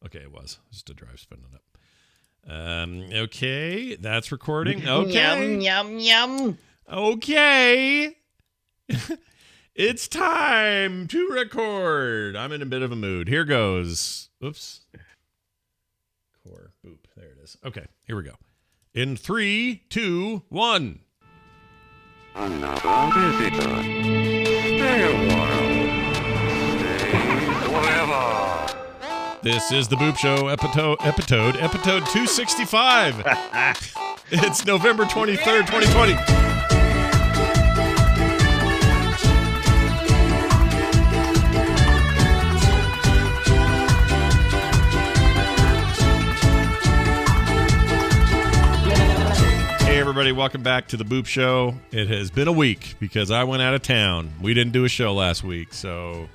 Okay, it was. Just a drive spinning up. Okay, that's recording. Okay. Yum, yum, yum. Okay. It's time to record. I'm in a bit of a mood. Here goes. Oops. Core. Boop. There it is. Okay, here we go. In 3, 2, 1. Another visitor. Stay a while. Stay forever. This is the Boop Show episode 265. It's November 23rd, 2020. Hey everybody, welcome back to the Boop Show. It has been a week because I went out of town. We didn't do a show last week, so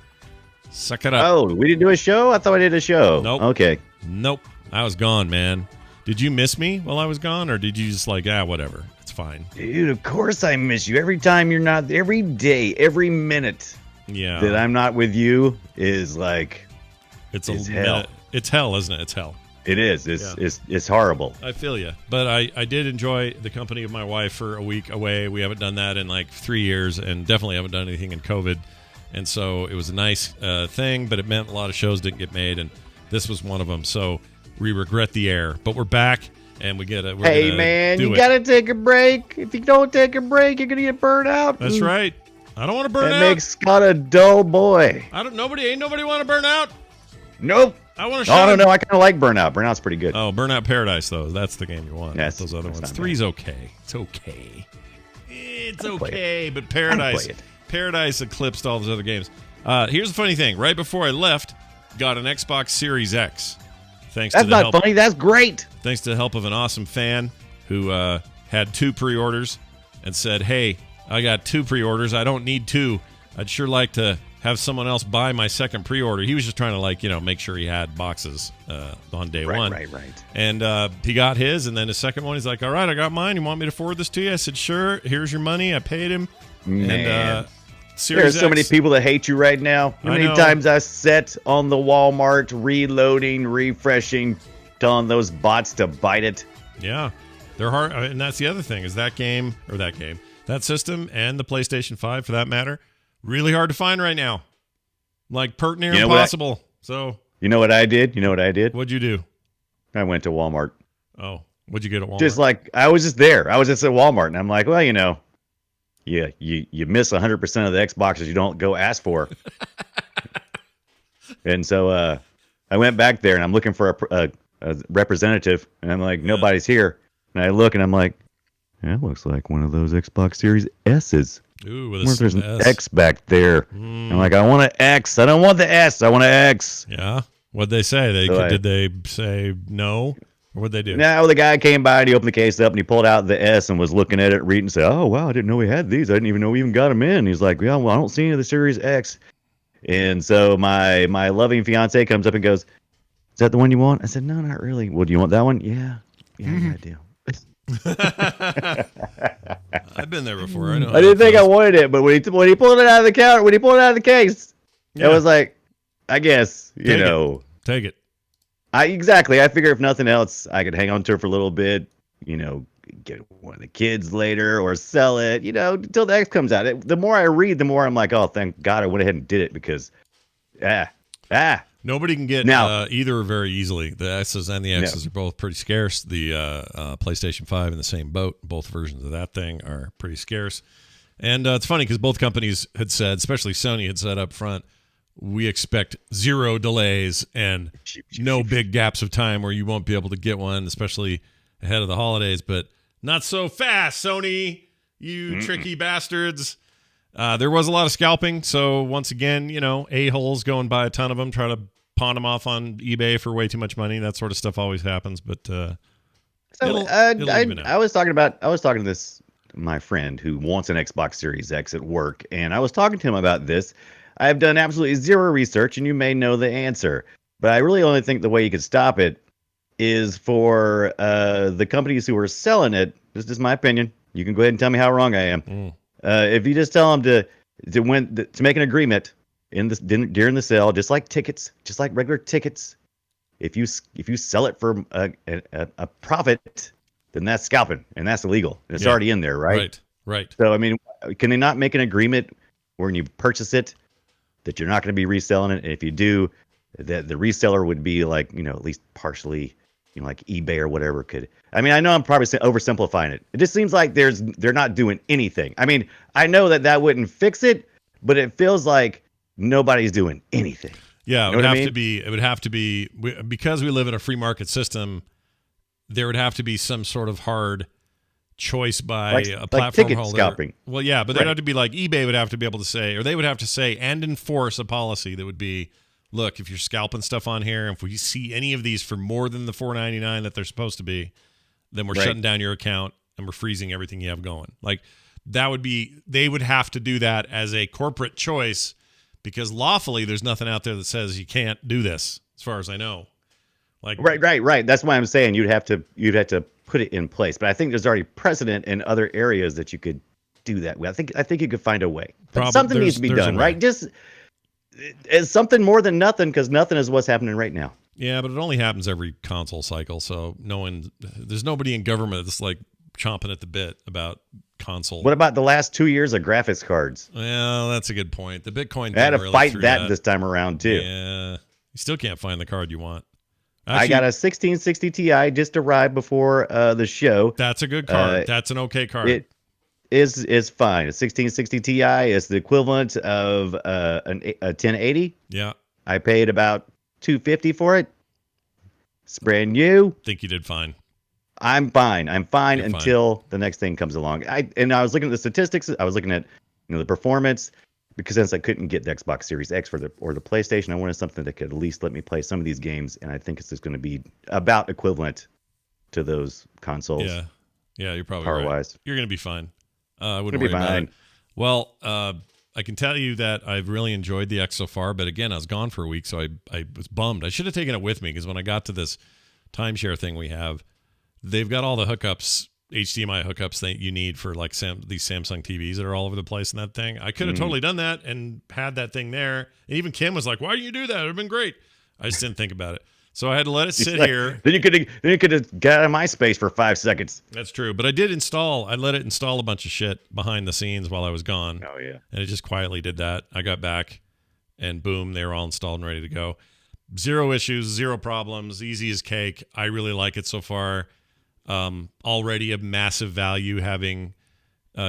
suck it up. Oh, we didn't do a show? I thought I did a show. Nope. Okay. Nope. I was gone, man. Did you miss me while I was gone, or did you just like, whatever, it's fine? Dude, of course I miss you. Every time you're not, every day, every minute Yeah. that I'm not with you is like, It's hell. It's hell, isn't it? It's hell. it is. It's horrible. I feel you. But I did enjoy the company of my wife for a week away. We haven't done that in like 3 years, and definitely haven't done anything in COVID. And so it was a nice thing, but it meant a lot of shows didn't get made, and this was one of them. So we regret the air, but we're back, and we're Hey, gonna man, do you it. got to take a break. If you don't take a break, you're going to get burned out. That's right. I don't want to burn That out. makes Scott a dull boy. Ain't nobody want to burn out. Nope. I want to Oh, no, I kind of like Burnout. Burnout's pretty good. Oh, Burnout Paradise, though. That's the game you want. Yes, Not those other that's ones. not 3's okay. It's okay. It's I'd play okay, but I'd Paradise, play it. Paradise eclipsed all those other games. Here's the funny thing. Right before I left, got an Xbox Series X. Thanks That's to the not help. funny. That's great. Thanks to the help of an awesome fan who had 2 pre-orders and said, "Hey, I got 2 pre-orders. I don't need 2. I'd sure like to have someone else buy my second pre-order." He was just trying to make sure he had boxes on day one. Right. And he got his, and then the second one, he's like, "All right, I got mine. You want me to forward this to you?" I said, "Sure. Here's your money." I paid him. Man. And There are Series so many X- people that hate you right now. How I many know. times I sat on the Walmart reloading, refreshing, telling those bots to bite it. Yeah, they're hard, and that's the other thing is that system, and the PlayStation 5 for that matter, really hard to find right now. Like pert near You know what impossible. So You know what I did? what'd you do? I went to Walmart. Oh, what'd you get at Walmart? Just like I was just there. I was just at Walmart, and I'm like, well, you miss 100% of the Xboxes you don't go ask for. And so I went back there, and I'm looking for a representative, and I'm like, nobody's here. And I look, and I'm like, that looks like one of those Xbox Series S's. Ooh, I with wonder if there's an S. X back there. I'm like, I want an X. I don't want the S. I want an X. Yeah. What'd they say? So Did they say no? Or what'd they do? Now the guy came by and he opened the case up and he pulled out the S and was looking at it, reading, and said, "Oh wow, I didn't know we had these. I didn't even know we even got them in." He's like, "Yeah, well, I don't see any of the Series X." And so my loving fiance comes up and goes, "Is that the one you want?" I said, "No, not really." "Well, do you want that one?" Yeah, I do. I've been there before. I know. I didn't think I wanted it, but when he pulled it out of the counter, when he pulled it out of the case, Yeah. it was like, I guess Take it. Take it. Exactly. I figure if nothing else, I could hang on to it for a little bit, get one of the kids later or sell it, until the X comes out. The more I read, the more I'm like, oh, thank God I went ahead and did it because, Nobody can get Now- either very easily. The S's and the X's are both pretty scarce. The PlayStation 5 in the same boat. Both versions of that thing are pretty scarce. And it's funny because both companies had said, especially Sony had said up front, we expect 0 delays and no big gaps of time where you won't be able to get one, especially ahead of the holidays. But not so fast, Sony, you tricky bastards. There was a lot of scalping. So once again, a-holes go and buy a ton of them, try to pawn them off on eBay for way too much money. That sort of stuff always happens. But it'll even out. I was talking to my friend who wants an Xbox Series X at work, and I was talking to him about this. I have done absolutely zero research, and you may know the answer, but I really only think the way you could stop it is for the companies who are selling it. This is my opinion. You can go ahead and tell me how wrong I am. If you just tell them to make an agreement during the sale, just like tickets, just like regular tickets, if you sell it for a profit, then that's scalping and that's illegal. And it's already in there, right? Right. So I mean, can they not make an agreement when you purchase it that you're not going to be reselling it? And if you do, that the reseller would be like, at least partially, like eBay or whatever could. I mean, I know I'm probably oversimplifying it. It just seems like they're not doing anything. I mean, I know that wouldn't fix it, but it feels like nobody's doing anything. Yeah, it would have to be because we live in a free market system. There would have to be some sort of hard choice by a platform ticket holder. scalping. Well, yeah, but there'd have to be like eBay would have to be able to say, or they would have to say and enforce a policy that would be, look, if you're scalping stuff on here, if we see any of these for more than the $4.99 that they're supposed to be, then we're shutting down your account and we're freezing everything you have going. Like that would be, they would have to do that as a corporate choice because lawfully there's nothing out there that says you can't do this, as far as I know. Like right. That's why I'm saying you'd have to put it in place. But I think there's already precedent in other areas that you could do that with. I think you could find a way. But something needs to be done, right? Just it's something more than nothing, because nothing is what's happening right now. Yeah, but it only happens every console cycle, so there's nobody in government that's like chomping at the bit about console. What about the last 2 years of graphics cards? Well, that's a good point. The Bitcoin thing I had to really fight threw that this time around too. Yeah, you still can't find the card you want. Actually, I got a 1660 Ti just arrived before the show. That's a good card. That's an okay card. It is fine. A 1660 Ti is the equivalent of a 1080. Yeah. I paid about $250 for it. It's brand new. Think you did fine. I'm fine. I'm fine You're until fine. the next thing comes along. I was looking at the statistics. I was looking at the performance, because since I couldn't get the Xbox Series X or the PlayStation, I wanted something that could at least let me play some of these games, and I think it's just going to be about equivalent to those consoles. Yeah, you're probably power-wise. Right. You're going to be fine. I wouldn't worry about it. Well, I can tell you that I've really enjoyed the X so far, but again, I was gone for a week, so I was bummed. I should have taken it with me, because when I got to this timeshare thing we have, they've got all the hookups, HDMI hookups that you need for like these Samsung TVs that are all over the place in that thing. I could have totally done that and had that thing there. And even Kim was like, "Why didn't you do that? It would have been great." I just didn't think about it. So I had to let it sit here. Then you could have got out of my space for 5 seconds. That's true. But I let it install a bunch of shit behind the scenes while I was gone. Oh, yeah. And it just quietly did that. I got back and boom, they were all installed and ready to go. Zero issues, zero problems, easy as cake. I really like it so far. Already of massive value having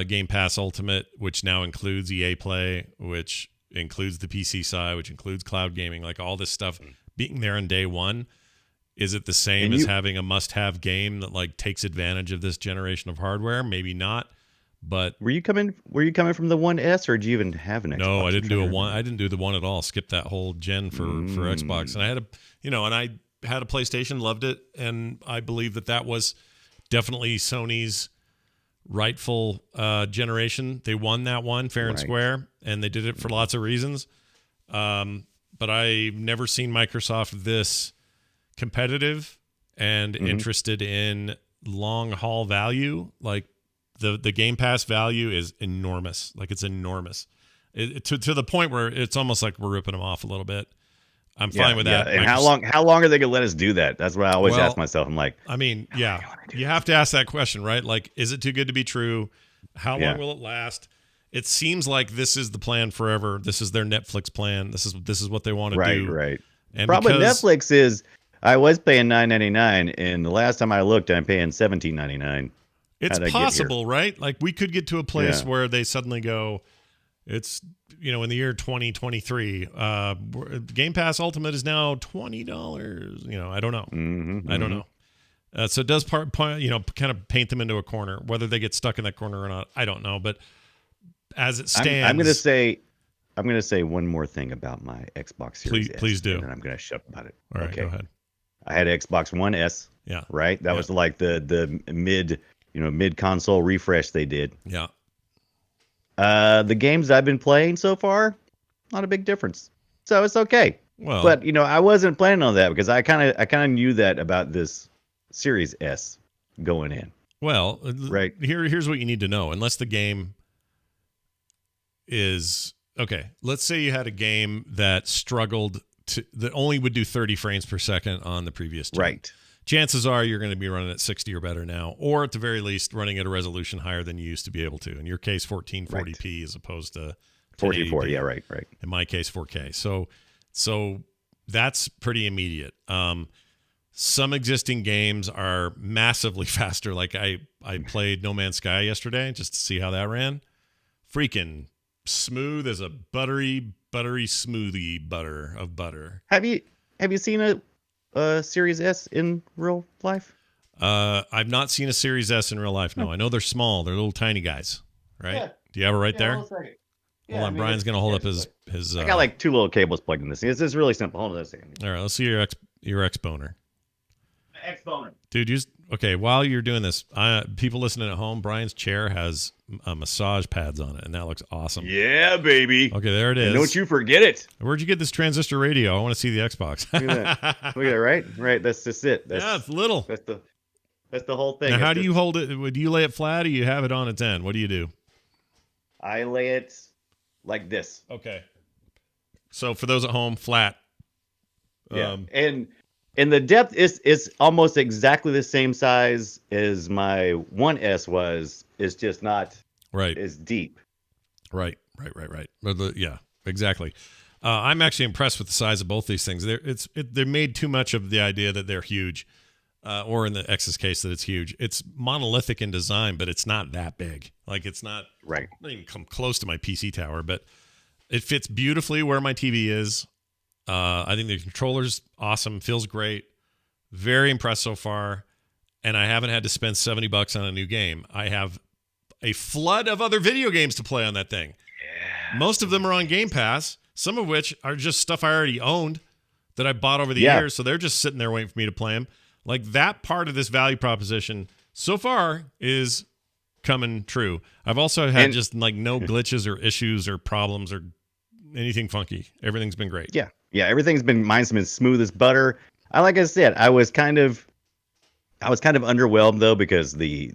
Game Pass Ultimate, which now includes EA Play, which includes the PC side, which includes cloud gaming, like all this stuff being there on day one. Is it the same as having a must-have game that like takes advantage of this generation of hardware? Maybe not, but were you coming from the One S, or did you even have an Xbox? No, I didn't do I didn't do the one at all. Skipped that whole gen for Xbox, and I had I had a PlayStation, loved it, and I believe that was definitely Sony's rightful generation. They won that one fair and square, and they did it for lots of reasons. But I've never seen Microsoft this competitive and interested in long haul value. Like the Game Pass value is enormous. Like it's enormous. To the point where it's almost like we're ripping them off a little bit. I'm fine with that. And how long are they gonna let us do that? That's what I always ask myself. I'm like, I mean, yeah, you have to ask that question, right? Like, is it too good to be true? How long will it last? It seems like this is the plan forever. This is their Netflix plan. This is what they want to do. Right. And problem with Netflix is I was paying $9.99, and the last time I looked, I'm paying $17.99. It's possible, right? Like we could get to a place where they suddenly go, it's in the year 2023, Game Pass Ultimate is now $20. I don't know. I don't know. So it does kind of paint them into a corner. Whether they get stuck in that corner or not, I don't know. But as it stands, I'm going to say one more thing about my Xbox Series S. Please do. And then I'm going to shut up about it. All right, go ahead. I had Xbox One S. Yeah. Right. That was like the mid console refresh they did. Yeah. The games I've been playing so far, not a big difference. So it's okay. Well, but I wasn't planning on that, because I kind of knew that about this Series S going in. Well, right. Here's what you need to know. Unless the game is okay, let's say you had a game that struggled that only would do 30 frames per second on the previous gen. Right. Chances are you're going to be running at 60 or better now, or at the very least running at a resolution higher than you used to be able to. In your case, 1440p as opposed to 44. 1080p. Yeah, right. In my case, 4K. So that's pretty immediate. Some existing games are massively faster. Like I played No Man's Sky yesterday just to see how that ran. Freaking smooth as a buttery smoothie butter of butter. Have you seen a Series S in real life? I've not seen a Series S in real life. No, I know they're small. They're little tiny guys, right? Yeah. Do you have it right there? Hold on, Brian's gonna hold up his. I got like 2 little cables plugged in this thing. It's just really simple. Hold on a second. All right, let's see your X-Boner. X-Boner. Dude, okay, while you're doing this, people listening at home, Brian's chair has massage pads on it, and that looks awesome. Yeah, baby. Okay, there it is. And don't you forget it. Where'd you get this transistor radio? I want to see the Xbox. Look at that. Look at that, right? Right, that's just it. Yeah, it's little. That's the whole thing. Now, how do you hold it? Do you lay it flat or you have it on its end? What do you do? I lay it like this. Okay. So for those at home, flat. Yeah. And the depth is almost exactly the same size as my 1S was. It's just not right as deep. Right. Yeah, exactly. I'm actually impressed with the size of both these things. They're made too much of the idea that they're huge, or in the X's case that it's huge. It's monolithic in design, but it's not that big. Like it's not right. Not even come close to my PC tower, but it fits beautifully where my TV is. I think the controller's awesome, feels great, very impressed so far, and I haven't had to spend $70 on a new game. I have a flood of other video games to play on that thing. Yeah. Most of them are on Game Pass, some of which are just stuff I already owned that I bought over the years, so they're just sitting there waiting for me to play them. Like that part of this value proposition so far is coming true. I've also had just like no glitches or issues or problems or anything funky. Everything's been great. Yeah. Mine's been smooth as butter. Like I said, I was kind of underwhelmed though, because the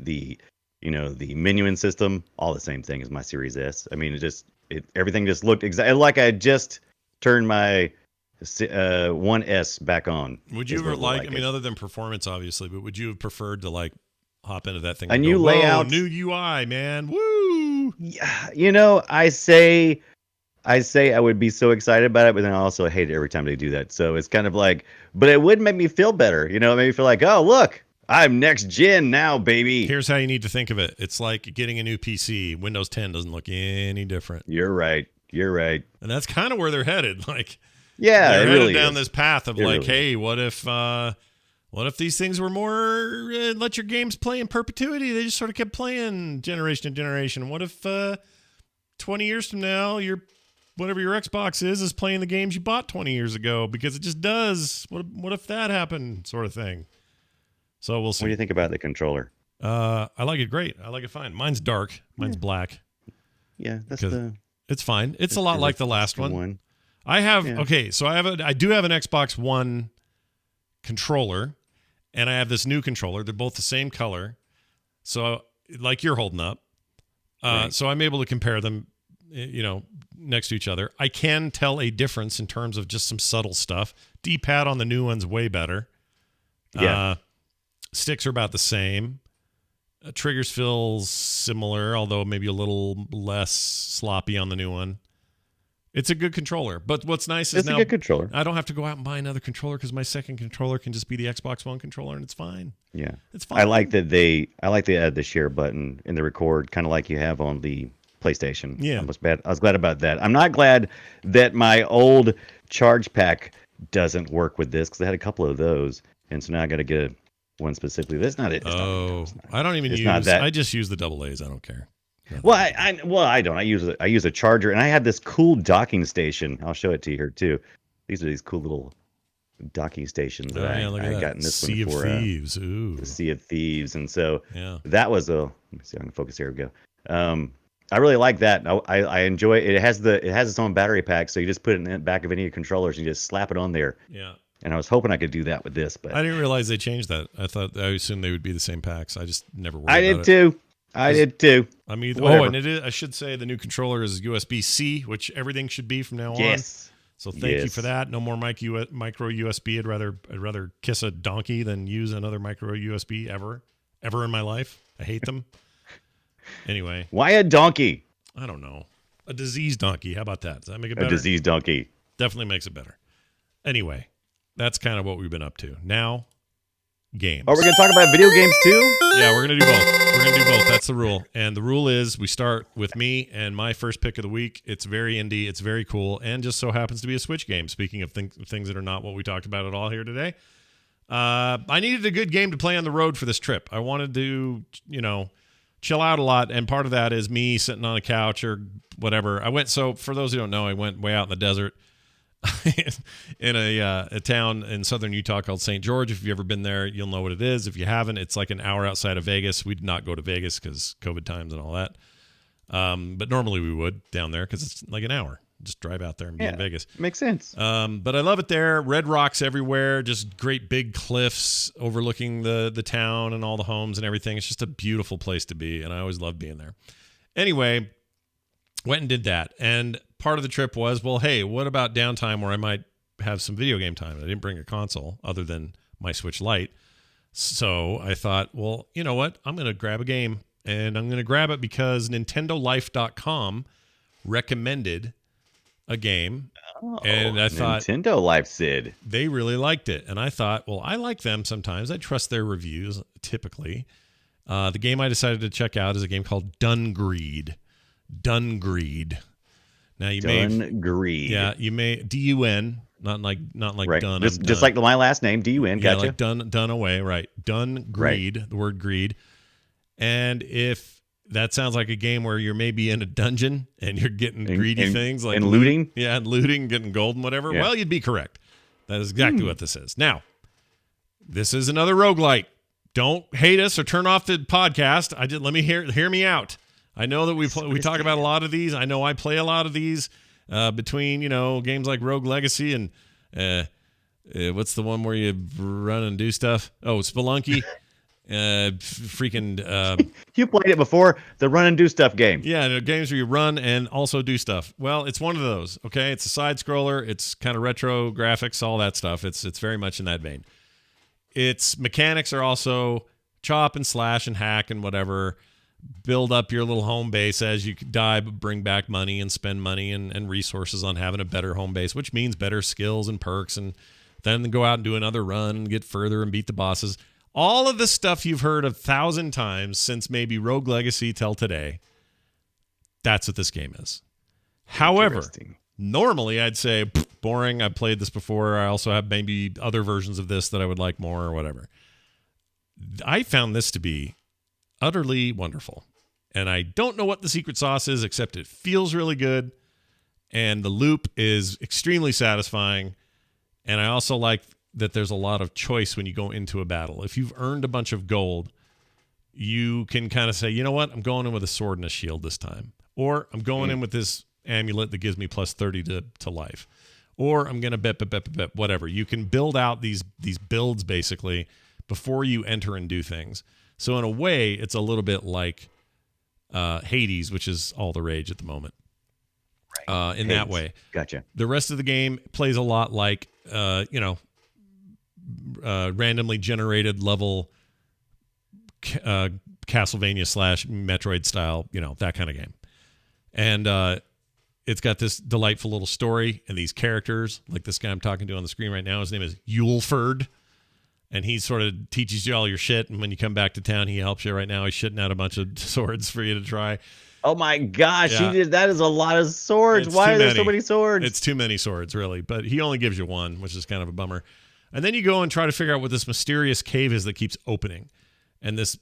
menuing system, all the same thing as my Series S. I mean, everything just looked exactly like I had just turned my 1S back on. Would you ever other than performance, obviously, but would you have preferred to like hop into that thing? A new layout, new UI, man. Woo! Yeah, I say I would be so excited about it, but then I also hate it every time they do that. So it's kind of like, but it would make me feel better. It made me feel like, oh, look, I'm next gen now, baby. Here's how you need to think of it. It's like getting a new PC. Windows 10 doesn't look any different. You're right. And that's kind of where they're headed. Like, yeah, they're it headed really down is. this path of like, really hey, what if these things were more let your games play in perpetuity? They just sort of kept playing generation to generation. What if 20 years from now, whatever your Xbox is playing the games you bought 20 years ago because it just does. What if that happened, sort of thing? So we'll see. What do you think about the controller? I like it great. I like it fine. Mine's dark. Mine's black. Yeah, it's fine. It's a lot like the last one. I have so I do have an Xbox One controller, and I have this new controller. They're both the same color, so like you're holding up. Right. So I'm able to compare them, next to each other. I can tell a difference in terms of just some subtle stuff. D-pad on the new one's way better. Yeah. Sticks are about the same. Triggers feel similar, although maybe a little less sloppy on the new one. It's a good controller. But what's nice is it's now a good controller. I don't have to go out and buy another controller because my second controller can just be the Xbox One controller, and it's fine. Yeah. It's fine. I like they add the share button in the record, kind of like you have on the PlayStation. Yeah. I was glad about that. I'm not glad that my old charge pack doesn't work with this, because I had a couple of those, and so now I got to get one specifically. That's not it. I don't even use. I just use the AA's. I don't care. Well, I don't. I use a charger, and I had this cool docking station. I'll show it to you here too. These are these cool little docking stations that I got in this Sea one for of Thieves. Ooh. the Sea of Thieves, and so Yeah. that was let me see if I can focus. Here we go. I really like that. I enjoy it. It has its own battery pack, so you just put it in the back of any of your controllers and you just slap it on there. Yeah. And I was hoping I could do that with this, but I didn't realize they changed that. I assumed they would be the same packs. I just never worried I about did it. too. I did too. I mean, Whatever. and it is, I should say the new controller is USB-C, which everything should be from now on. Yes. So thank you Yes. for that. No more micro USB. I'd rather kiss a donkey than use another micro USB ever in my life. I hate them. Anyway, Why a donkey? I don't know. A diseased donkey. How about that? Does that make it A better? diseased donkey. Definitely makes it better. Anyway, that's kind of what we've been up to. Now, games. Oh, we're going to talk about video games too? Yeah, we're going to do both. We're going to do both. That's the rule. And the rule is we start with me and my first pick of the week. It's very indie. It's very cool. And just so happens to be a Switch game. Speaking of things that are not what we talked about at all here today. I needed a good game to play on the road for this trip. I wanted to, chill out a lot. And part of that is me sitting on a couch or whatever. So for those who don't know, I went way out in the desert. In a town in southern Utah called St. George. If you've ever been there, you'll know what it is. If you haven't, it's like an hour outside of Vegas. We did not go to Vegas because COVID times and all that. But normally we would down there because it's like an hour. Just drive out there and be in Vegas. Makes sense. But I love it there. Red rocks everywhere. Just great big cliffs overlooking the town and all the homes and everything. It's just a beautiful place to be, and I always love being there. Anyway, went and did that. And part of the trip was, well, hey, what about downtime where I might have some video game time? I didn't bring a console other than my Switch Lite. So I thought, well, you know what? I'm going to grab a game, and I'm going to grab it because NintendoLife.com recommended a game. And I thought Nintendo Life, Sid. they really liked it. And I thought, well, I like them sometimes. I trust their reviews typically. The game I decided to check out is a game called Dungreed. Now you Dungreed. you may DUN, not like Right. done. Just like my last name, DUN. yeah, Gotcha. like done away, right? Greed, the word greed. And if that sounds like a game where you're maybe in a dungeon and you're getting greedy things like and looting. Yeah, looting, getting gold and whatever. Yeah. Well, you'd be correct. That is exactly what this is. Now, this is another roguelite. Don't hate us or turn off the podcast. Let me hear me out. I know that we talk about a lot of these. I know I play a lot of these between, games like Rogue Legacy and what's the one where you run and do stuff? Oh, Spelunky. You played it before, the run and do stuff game. Yeah, games where you run and also do stuff. Well, it's one of those, okay? It's a side scroller. It's kind of retro graphics, all that stuff. It's very much in that vein. Its mechanics are also chop and slash and hack and whatever. Build up your little home base as you die, but bring back money and spend money and resources on having a better home base, which means better skills and perks, and then go out and do another run and get further and beat the bosses. All of the stuff you've heard 1,000 times since maybe Rogue Legacy till today. That's what this game is. However, normally I'd say boring. I've played this before. I also have maybe other versions of this that I would like more or whatever. I found this to be utterly wonderful. And I don't know what the secret sauce is, except it feels really good. And the loop is extremely satisfying. And I also like that there's a lot of choice when you go into a battle. If you've earned a bunch of gold, you can kind of say, you know what? I'm going in with a sword and a shield this time. Or I'm going in with this amulet that gives me plus 30 to life. Or I'm going to bet, whatever. You can build out these builds basically before you enter and do things. So in a way, it's a little bit like Hades, which is all the rage at the moment. In Hades. that way. Gotcha. The rest of the game plays a lot like, randomly generated level Castlevania / Metroid style, that kind of game. And it's got this delightful little story and these characters, like this guy I'm talking to on the screen right now. His name is Yuleford. And he sort of teaches you all your shit. And when you come back to town, he helps you. Right now, he's shitting out a bunch of swords for you to try. Oh my gosh, Yeah. that is a lot of swords. It's Why too are there so many. many swords? It's too many swords, really. But he only gives you one, which is kind of a bummer. And then you go and try to figure out what this mysterious cave is that keeps opening. And this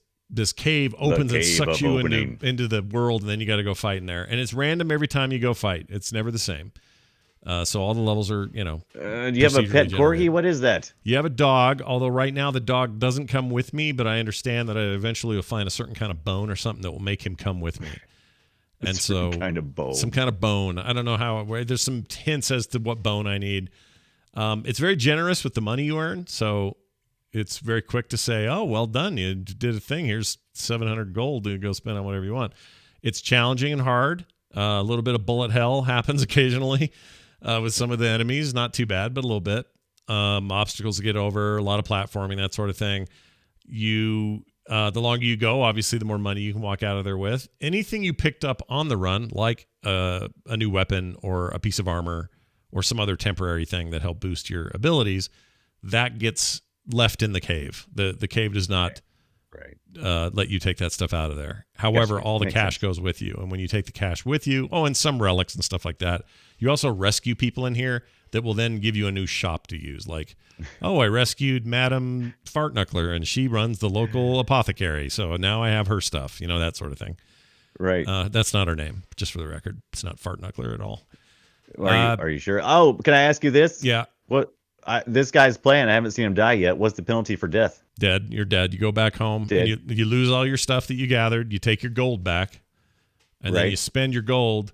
cave opens and cave sucks of you opening. into the world, and then you got to go fight in there. And it's random every time you go fight. It's never the same. So all the levels are, do you have a procedurally pet corgi? generated. What is that? You have a dog, although right now the dog doesn't come with me, but I understand that I eventually will find a certain kind of bone or something that will make him come with me. And so Kind of bow. some kind of bone. I don't know how. There's some hints as to what bone I need. It's very generous with the money you earn, so it's very quick to say, "Oh, well done, you did a thing. Here's 700 gold to go spend on whatever you want." It's challenging and hard. A little bit of bullet hell happens occasionally. with some of the enemies. Not too bad, but a little bit. Obstacles to get over, a lot of platforming, that sort of thing. The longer you go, obviously, the more money you can walk out of there with. Anything you picked up on the run, like a new weapon or a piece of armor or some other temporary thing that help boost your abilities, that gets left in the cave. The cave does not let you take that stuff out of there. However, all the cash goes with you. And when you take the cash with you, and some relics and stuff like that, you also rescue people in here that will then give you a new shop to use. Like, I rescued Madam Fartknuckler and she runs the local apothecary. So now I have her stuff, that sort of thing. Right. That's not her name, just for the record. It's not Fartknuckler at all. Are you sure? Oh, can I ask you this? Yeah. This guy's playing. I haven't seen him die yet. What's the penalty for death? Dead. You're dead. You go back home and you lose all your stuff that you gathered. You take your gold back and then you spend your gold.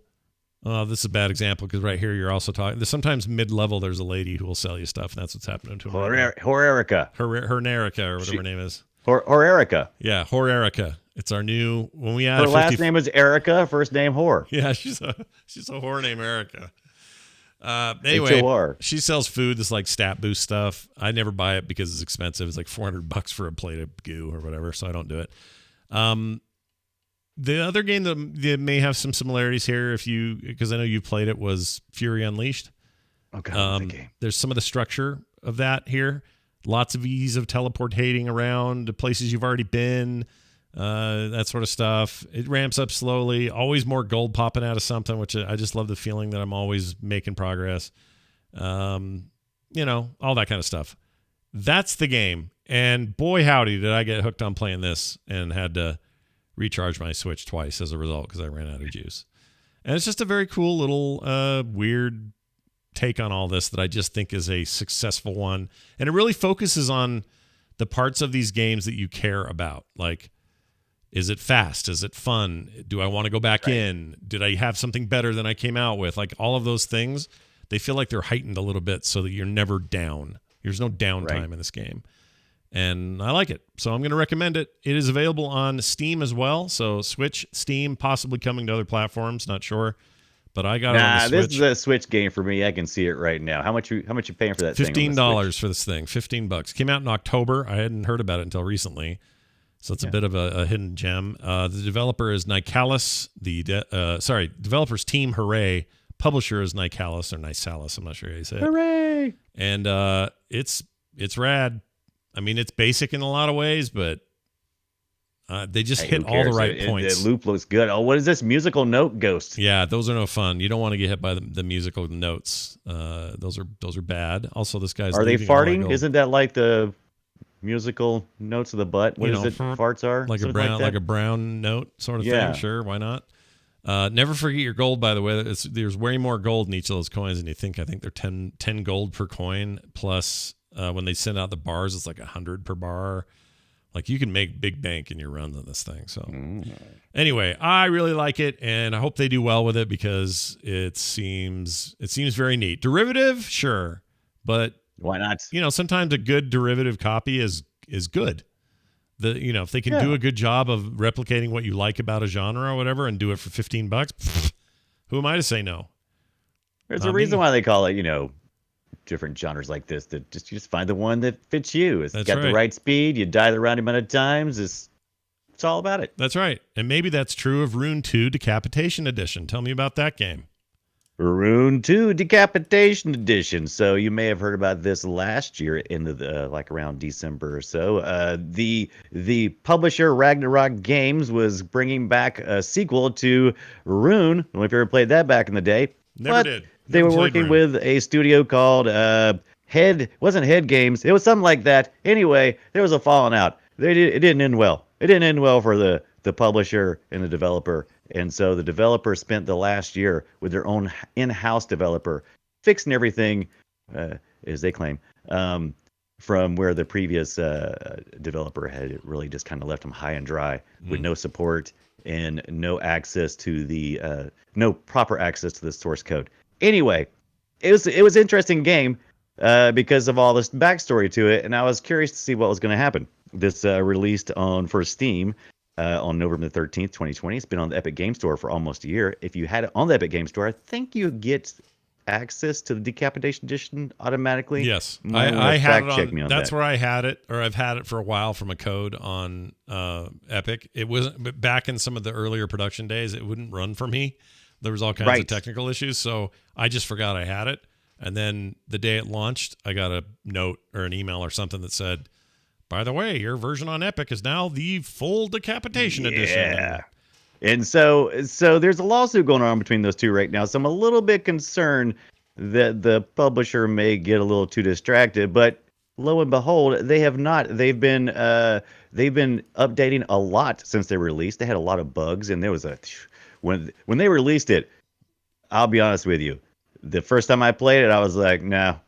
This is a bad example because right here you're also talking. Sometimes mid-level there's a lady who will sell you stuff, and that's what's happening to him. Horerica. Hernerica or whatever her name is. Horerica. Yeah, Horerica. It's our new when we add. Her last name is Erica. First name Whore. Yeah, she's a whore named Erica. Anyway, H-O-R. she sells food. This like stat boost stuff. I never buy it because it's expensive. It's like $400 for a plate of goo or whatever, so I don't do it. The other game that may have some similarities here, because I know you've played it, was Fury Unleashed. Okay. There's some of the structure of that here. Lots of ease of teleportating around to places you've already been, that sort of stuff. It ramps up slowly. Always more gold popping out of something, which I just love the feeling that I'm always making progress. All that kind of stuff. That's the game. And boy, howdy, did I get hooked on playing this and had to recharge my Switch twice as a result because I ran out of juice. And it's just a very cool little weird take on all this that I just think is a successful one. And it really focuses on the parts of these games that you care about. Like, is it fast? Is it fun? Do I want to go back in? Did I have something better than I came out with? Like all of those things, they feel like they're heightened a little bit so that you're never down. There's no downtime in this game. And I like it. So I'm going to recommend it. It is available on Steam as well. So Switch, Steam, possibly coming to other platforms. Not sure. But I got it on the Switch. This is a Switch game for me. I can see it right now. How much you paying for that thing? $15 for this thing. $15. Came out in October. I hadn't heard about it until recently. So it's a bit of a hidden gem. The developer is Nicalis. Developer's Team Hooray. Publisher is Nicalis or Nicalis. I'm not sure how you say it. Hooray! And it's rad. I mean, it's basic in a lot of ways, but they just hit all the right points. The loop looks good. Oh, what is this? Musical note ghost. Yeah, those are no fun. You don't want to get hit by the musical notes. Those are bad. Also, this guy's Are they farting? Isn't that like the musical notes of the butt? What is it? Farts are like a brown note sort of thing. Sure, why not? Never forget your gold, by the way. There's way more gold in each of those coins than you think. I think they're 10 gold per coin plus. When they send out the bars, it's like 100 per bar. Like you can make big bank in your runs on this thing. So anyway, I really like it, and I hope they do well with it because it seems very neat. Derivative, sure, but why not? Sometimes a good derivative copy is good. If they can do a good job of replicating what you like about a genre or whatever, and do it for $15, who am I to say no? There's a reason why they call it, different genres like this. That you just find the one that fits you. It's got the right speed. You die the right amount of times. It's all about it. That's right. And maybe that's true of Rune 2 Decapitation Edition. Tell me about that game. Rune 2 Decapitation Edition. So you may have heard about this last year in the around December or so. The publisher Ragnarok Games was bringing back a sequel to Rune. I don't know if you ever played that back in the day. Never did. They were working with a studio called wasn't Head Games. It was something like that. Anyway, there was a falling out. It didn't end well. It didn't end well for the publisher and the developer. And so the developer spent the last year with their own in-house developer fixing everything, as they claim, from where the previous developer had really just kind of left them high and dry with no support and no access to no proper access to the source code. Anyway, it was an interesting game because of all this backstory to it, and I was curious to see what was going to happen. This released for Steam on November the 13th, 2020. It's been on the Epic Game Store for almost a year. If you had it on the Epic Game Store, I think you get access to the Decapitation Edition automatically? Yes, Might wanna I had fact it check on. me on That's that. where I had it, or I've had it for a while from a code on Epic. It wasn't, but back in some of the earlier production days, it wouldn't run for me. There was all kinds of Right. technical issues, so I just forgot I had it. And then the day it launched, I got a note or an email or something that said, "By the way, your version on Epic is now the full Decapitation edition." Yeah. And so there's a lawsuit going on between those two right now. So I'm a little bit concerned that the publisher may get a little too distracted, but lo and behold, they have not. They've been updating a lot since they released. They had a lot of bugs, and there was a when they released it, I'll be honest with you. The first time I played it, I was like, no,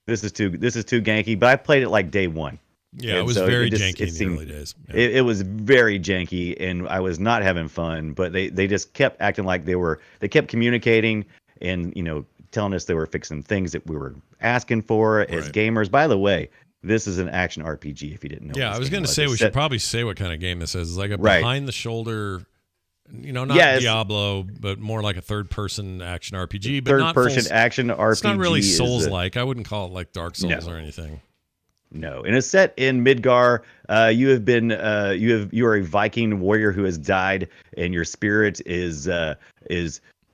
this is too ganky. But I played it like day one. Yeah, it And was so very just- janky in the seemed- early days. Yeah. It was very janky, and I was not having fun. But they just kept acting like they kept communicating and telling us they were fixing things that we were asking for as Right. gamers. By the way, this is an action RPG. If you didn't know, Yeah, what I this was game going to say It's we set- should probably say what kind of game this is. It's like a Right. behind the shoulder, not Yeah, it's- Diablo, but more like a third person action RPG. But not third-person full, action RPG. It's not really is Souls like. I wouldn't call it like Dark Souls No. or anything. No, and it's set in Midgar. You are a Viking warrior who has died, and your spirit is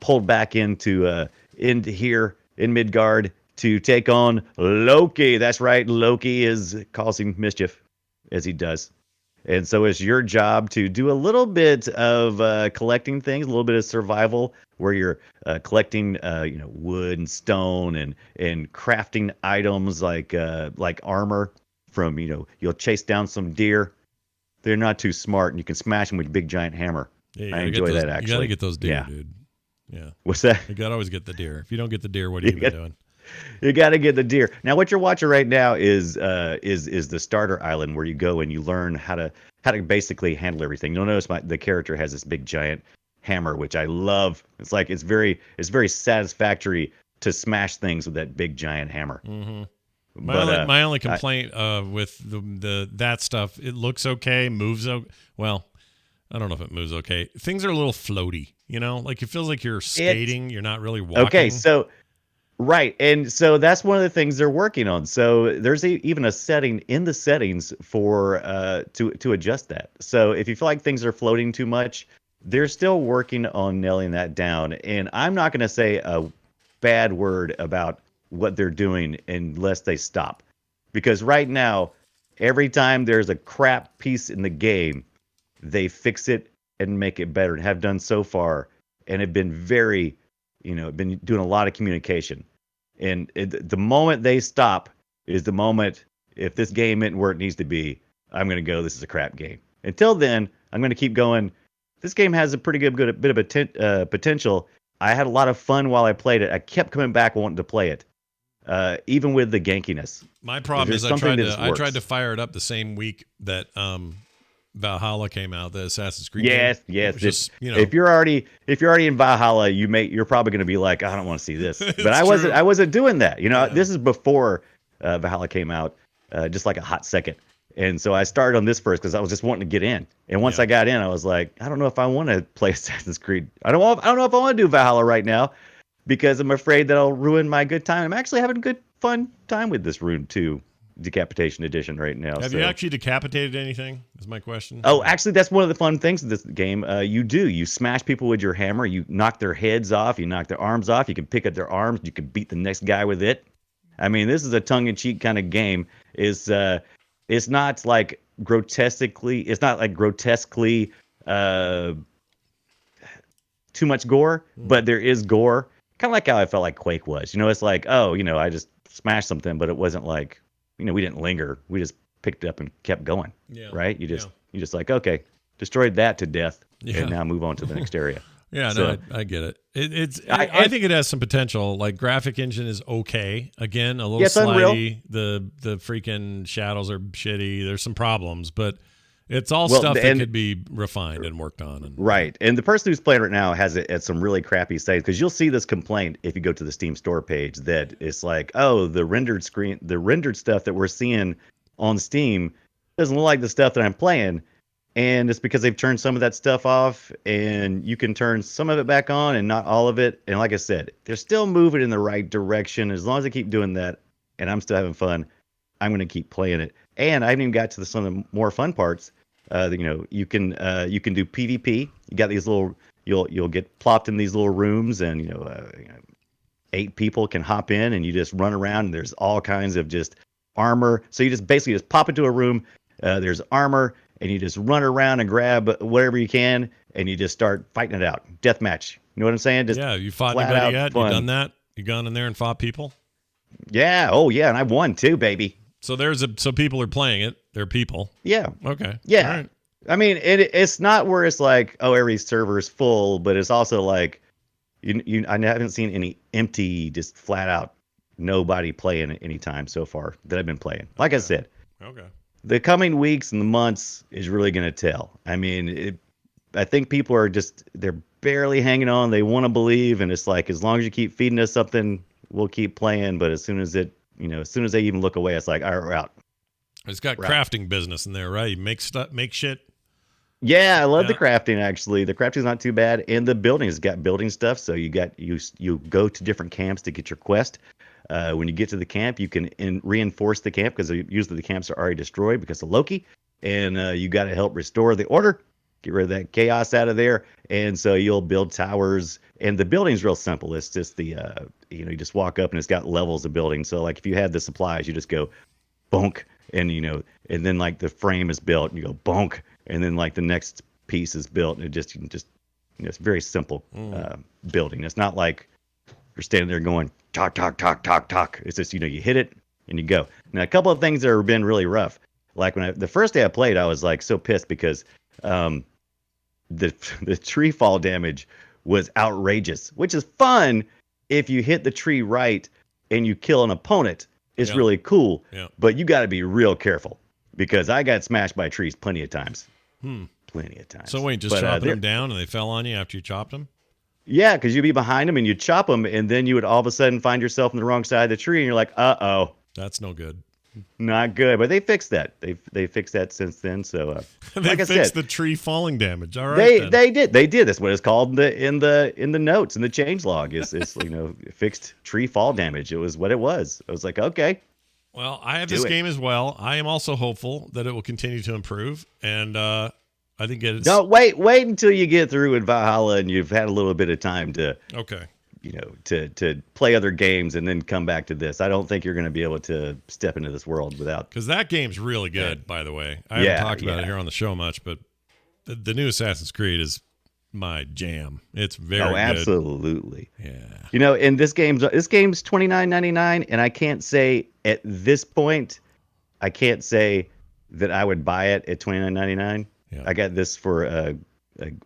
pulled back into here in Midgard to take on Loki. That's right, Loki is causing mischief as he does. And so it's your job to do a little bit of collecting things, a little bit of survival, where you're collecting, wood and stone and crafting items like armor from, you'll chase down some deer. They're not too smart, and you can smash them with a big giant hammer. Yeah, you I gotta get enjoy those- that, You got actually. to get those deer, Yeah. dude. Yeah, What's that? you got to always get the deer. If you don't get the deer, what are you even doing? You got to get the deer. Now, what you're watching right now is the starter island where you go and you learn how to basically handle everything. You'll notice the character has this big giant hammer, which I love. It's like it's very satisfactory to smash things with that big giant hammer. Mm-hmm. But My only complaint with the that stuff, it looks okay, moves well. I don't know if it moves okay. Things are a little floaty, like it feels like you're skating. You're not really walking. Okay, so right, and so that's one of the things they're working on. So there's even a setting in the settings for to adjust that. So if you feel like things are floating too much, they're still working on nailing that down. And I'm not going to say a bad word about what they're doing unless they stop, because right now, every time there's a crap piece in the game, they fix it and make it better, and have done so far, and have been very, been doing a lot of communication. And the moment they stop is the moment, if this game isn't where it needs to be, I'm going to go, this is a crap game. Until then, I'm going to keep going. This game has a pretty good bit of potential. I had a lot of fun while I played it. I kept coming back wanting to play it, even with the gankiness. My problem There's is something I that tried works. to fire it up the same week that Valhalla came out, the Assassin's Creed. Yes, game. yes. Which is, If you're already in Valhalla, you're probably going to be like, I don't want to see this. But It's I wasn't. true. I wasn't doing that. Yeah. This is before Valhalla came out, just like a hot second. And so I started on this first because I was just wanting to get in. And once Yeah. I got in, I was like, I don't know if I want to play Assassin's Creed. I don't know if I want to do Valhalla right now, because I'm afraid that I'll ruin my good time. I'm actually having a good fun time with this Rune 2 Decapitation Edition right now. Have so. you actually decapitated anything? Is my question. Oh, actually, that's one of the fun things of this game. You smash people with your hammer. You knock their heads off. You knock their arms off. You can pick up their arms. You can beat the next guy with it. I mean, this is a tongue-in-cheek kind of game. It's not like grotesquely. It's not like grotesquely too much gore, but there is gore. Kind of like how I felt like Quake was. It's like, I just smashed something, but it wasn't like, we didn't linger. We just picked it up and kept going. Yeah. Right? You just like, okay, destroyed that to death, Yeah. and now move on to the next area. Yeah, So- no, I get it. I- I think it has some potential. Like graphic engine is okay. Again, a little Yeah, it's Unreal. slidey. The freaking shadows are shitty. There's some problems, but it's all Well, stuff that and- could be refined and worked on. And Right. And the person who's playing right now has it at some really crappy settings, because you'll see this complaint if you go to the Steam store page that it's like, oh, the rendered stuff that we're seeing on Steam doesn't look like the stuff that I'm playing. And it's because they've turned some of that stuff off, and you can turn some of it back on and not all of it. And like I said, they're still moving in the right direction. As long as they keep doing that, and I'm still having fun, I'm going to keep playing it. And I haven't even got to some of the more fun parts. You can do PvP. You got these little, you'll get plopped in these little rooms, and 8 people can hop in, and you just run around, and there's all kinds of just armor. So you just basically just pop into a room. There's armor, and you just run around and grab whatever you can, and you just start fighting it out. Deathmatch. You know what I'm saying? Just yeah, you fought flat anybody out yet? fun. You done that? You gone in there and fought people? Yeah. Oh, yeah. And I won too, baby. So so people are playing it. They're people. Yeah. Okay. Yeah. All right. I mean, it's not where it's like, oh, every server is full, but it's also like, I haven't seen any empty, just flat out nobody playing at any time so far that I've been playing. Like I said, Okay. the coming weeks and the months is really going to tell. I mean, I think people are they're barely hanging on. They want to believe, and it's like, as long as you keep feeding us something, we'll keep playing. But as soon as they even look away, it's like, all right, we're out. It's got crafting business in there, right? You make stuff, make shit. Yeah, I love the crafting. Actually, the crafting's not too bad, and the building has got building stuff. So you go to different camps to get your quest. When you get to the camp, you can reinforce the camp, because usually the camps are already destroyed because of Loki, and you got to help restore the order, get rid of that chaos out of there. And so you'll build towers, and the building's real simple. It's just you just walk up, and it's got levels of building. So like if you have the supplies, you just go bonk, and and then like the frame is built, and you go bonk, and then like the next piece is built, and it's very simple building. It's not like you're standing there going talk, talk, talk, talk, talk. It's just, you hit it and you go. Now, a couple of things that have been really rough. Like the first day I played, I was like so pissed because the tree fall damage was outrageous, which is fun if you hit the tree right and you kill an opponent. It's really cool, but you got to be real careful, because I got smashed by trees plenty of times. Plenty of times. So wait, just chopping them down, and they fell on you after you chopped them? Yeah, because you'd be behind them and you'd chop them, and then you would all of a sudden find yourself on the wrong side of the tree, and you're like, uh-oh. That's no good. Not good. But they fixed that. They fixed that since then. So they like fixed the tree falling damage. All right. They did. That's what it's called in the notes in the change log. Is fixed tree fall damage. It was what it was. I was like, okay. Well, I have this game as well. I am also hopeful that it will continue to improve, and I think it's. No, wait until you get through in Valhalla and you've had a little bit of time to. Okay. To play other games and then come back to this. I don't think you're going to be able to step into this world without. Because that game's really good, by the way. I haven't talked about it here on the show much, but the new Assassin's Creed is my jam. It's very good. Absolutely. Yeah. And this game's $29.99, and I can't say at this point, I can't say that I would buy it at $29.99. Yeah. I got this for a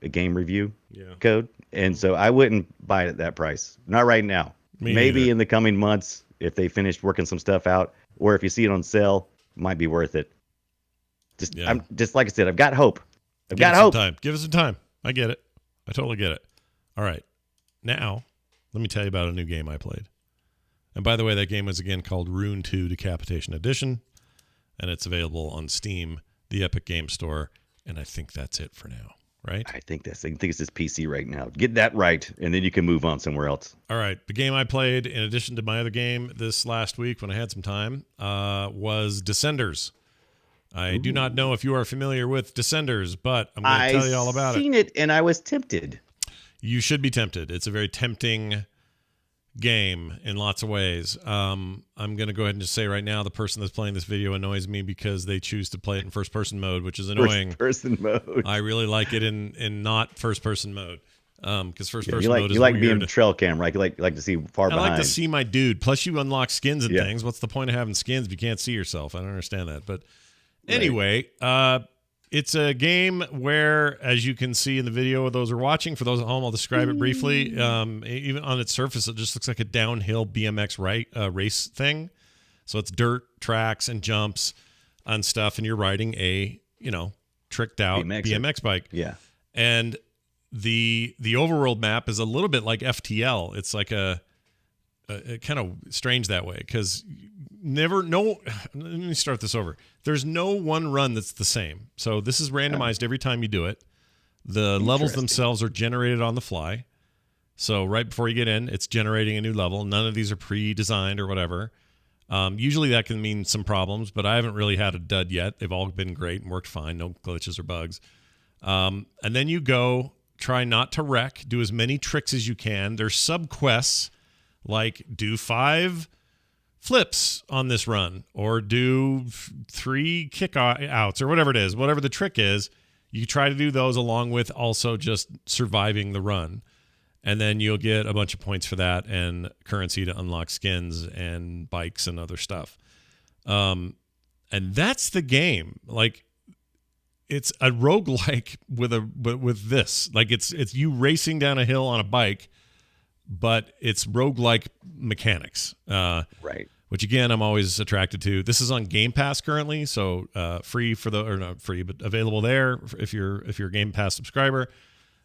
game review code, and so I wouldn't buy it at that price. Not right now. Maybe in the coming months, if they finish working some stuff out, or if you see it on sale, might be worth it. I'm just like I said, I've got hope. I've got hope. Give us some time. I get it. I totally get it. All right. Now, let me tell you about a new game I played. And by the way, that game was again called Rune 2 Decapitation Edition, and it's available on Steam, the Epic Game Store, and I think that's it for now. Right? I think it's this PC right now. Get that right, and then you can move on somewhere else. All right. The game I played, in addition to my other game this last week when I had some time, was Descenders. I do not know if you are familiar with Descenders, but I'm going to tell you all about it. I've seen it, and I was tempted. You should be tempted. It's a very tempting game in lots of ways. I'm going to go ahead and just say right now, the person that's playing this video annoys me because they choose to play it in first-person mode, which is annoying. First-person mode. I really like it in not first-person mode. Because first-person mode is you like weird. being trail cam, right? You like to see far behind. I like to see my dude. Plus, you unlock skins and things. What's the point of having skins if you can't see yourself? I don't understand that. But anyway, it's a game where, as you can see in the video those are watching, for those at home, I'll describe it briefly. Even on its surface, it just looks like a downhill BMX race thing. So it's dirt tracks and jumps and stuff, and you're riding a tricked out BMX bike. Yeah. And the overworld map is a little bit like FTL. It's like kind of strange that way because let me start this over. There's no one run that's the same. So this is randomized every time you do it. The levels themselves are generated on the fly. So right before you get in, it's generating a new level. None of these are pre-designed or whatever. Usually that can mean some problems, but I haven't really had a dud yet. They've all been great and worked fine. No glitches or bugs. And then you go try not to wreck. Do as many tricks as you can. There's sub-quests like do 5 flips on this run or do 3 kick outs or whatever it is. Whatever the trick is, you try to do those along with also just surviving the run. And then you'll get a bunch of points for that and currency to unlock skins and bikes and other stuff. And that's the game. Like, it's a roguelike with this. Like, it's you racing down a hill on a bike, but it's roguelike mechanics. Right. Which, again, I'm always attracted to. This is on Game Pass currently, so free or not free, but available there if you're a Game Pass subscriber.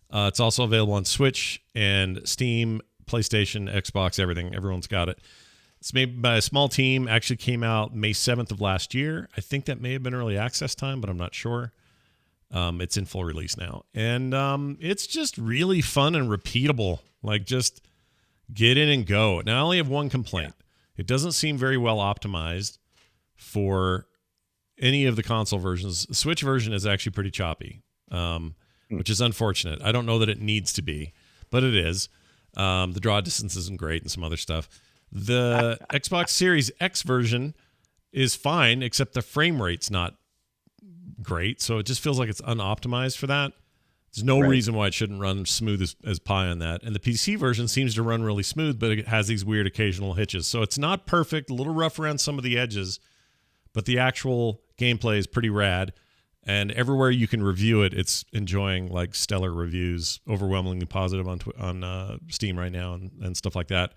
It's also available on Switch and Steam, PlayStation, Xbox, everything. Everyone's got it. It's made by a small team. Actually came out May 7th of last year. I think that may have been early access time, but I'm not sure. It's in full release now. And it's just really fun and repeatable. Like, just get in and go. Now, I only have one complaint. It doesn't seem very well optimized for any of the console versions. The Switch version is actually pretty choppy. Which is unfortunate. I don't know that it needs to be, but it is. The draw distance isn't great and some other stuff. The Xbox Series X version is fine, except the frame rate's not great, so it just feels like it's unoptimized for that. There's no reason why it shouldn't run smooth as pie on that. And the PC version seems to run really smooth, but it has these weird occasional hitches. So it's not perfect, a little rough around some of the edges, but the actual gameplay is pretty rad. And everywhere you can review it, it's enjoying like stellar reviews, overwhelmingly positive on Steam right now and stuff like that.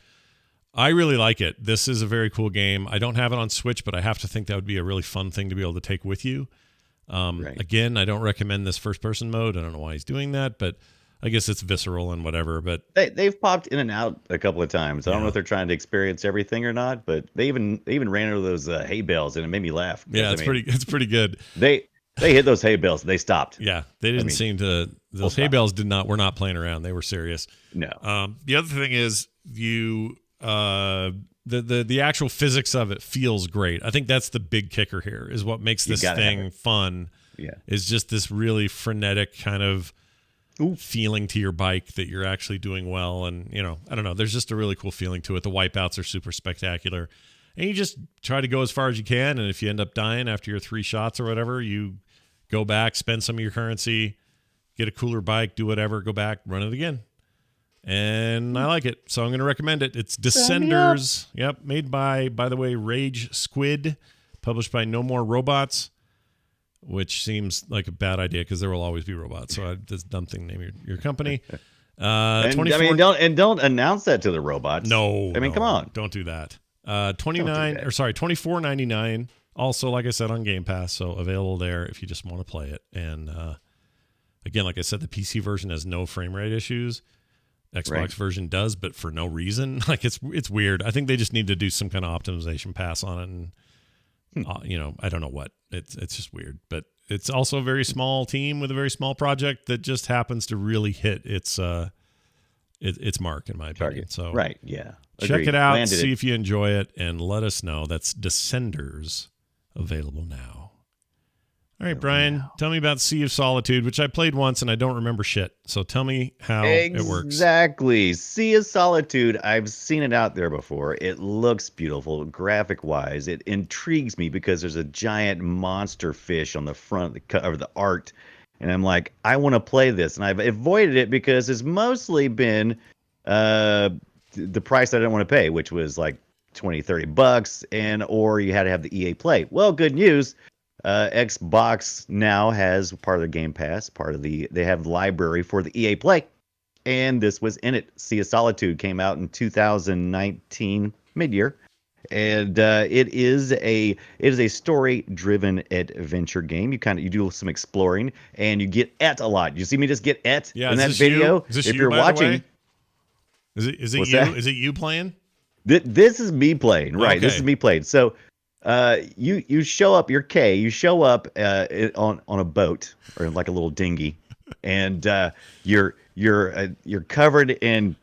I really like it. This is a very cool game. I don't have it on Switch, but I have to think that would be a really fun thing to be able to take with you. Again, I don't recommend this first-person mode. I don't know why he's doing that, but I guess it's visceral and whatever. But they've popped in and out a couple of times. I don't know if they're trying to experience everything or not, but they even ran into those hay bales, and it made me laugh. Yeah, it's pretty good. They hit those hay bales. They stopped. Yeah, they didn't seem to. Those hay bales were not playing around. They were serious. No. The other thing is the actual physics of it feels great. I think that's the big kicker here. Is what makes this thing fun. Yeah, is just this really frenetic kind of feeling to your bike that you're actually doing well, and I don't know. There's just a really cool feeling to it. The wipeouts are super spectacular. And you just try to go as far as you can, and if you end up dying after your 3 shots or whatever, you go back, spend some of your currency, get a cooler bike, do whatever, go back, run it again. And I like it, so I'm going to recommend it. It's Descenders. Yep, made by the way, Rage Squid, published by No More Robots, which seems like a bad idea because there will always be robots. So that's a dumb thing to name your company. Don't announce that to the robots. No, come on, don't do that. $24.99. Also, like I said, on Game Pass, so available there if you just want to play it. And again, like I said, the PC version has no frame rate issues. Xbox version does, but for no reason. Like it's weird. I think they just need to do some kind of optimization pass on it, and I don't know what. It's just weird. But it's also a very small team with a very small project that just happens to really hit its mark, in my opinion. So check it out, see if you enjoy it, and let us know. That's Descenders, available now. All right, Brian, tell me about Sea of Solitude, which I played once and I don't remember shit. So tell me how it works. Exactly. Sea of Solitude, I've seen it out there before. It looks beautiful, graphic-wise. It intrigues me because there's a giant monster fish on the front of the art. And I'm like, I want to play this. And I've avoided it because it's mostly been the price I didn't want to pay, which was like $20-$30, or you had to have the EA Play. Well, good news. Xbox now has part of the Game Pass, they have library for the EA Play, and this was in it. Sea of Solitude came out in 2019 mid-year, and it is a story-driven adventure game. You do some exploring, and you get a lot. You see me just get in that video. Is this if you, you're watching, is it you? Is it you playing? This is me playing, right? This Okay. is me playing. So, you show up. You're Kay. You show up on a boat or like a little dinghy, and you're covered in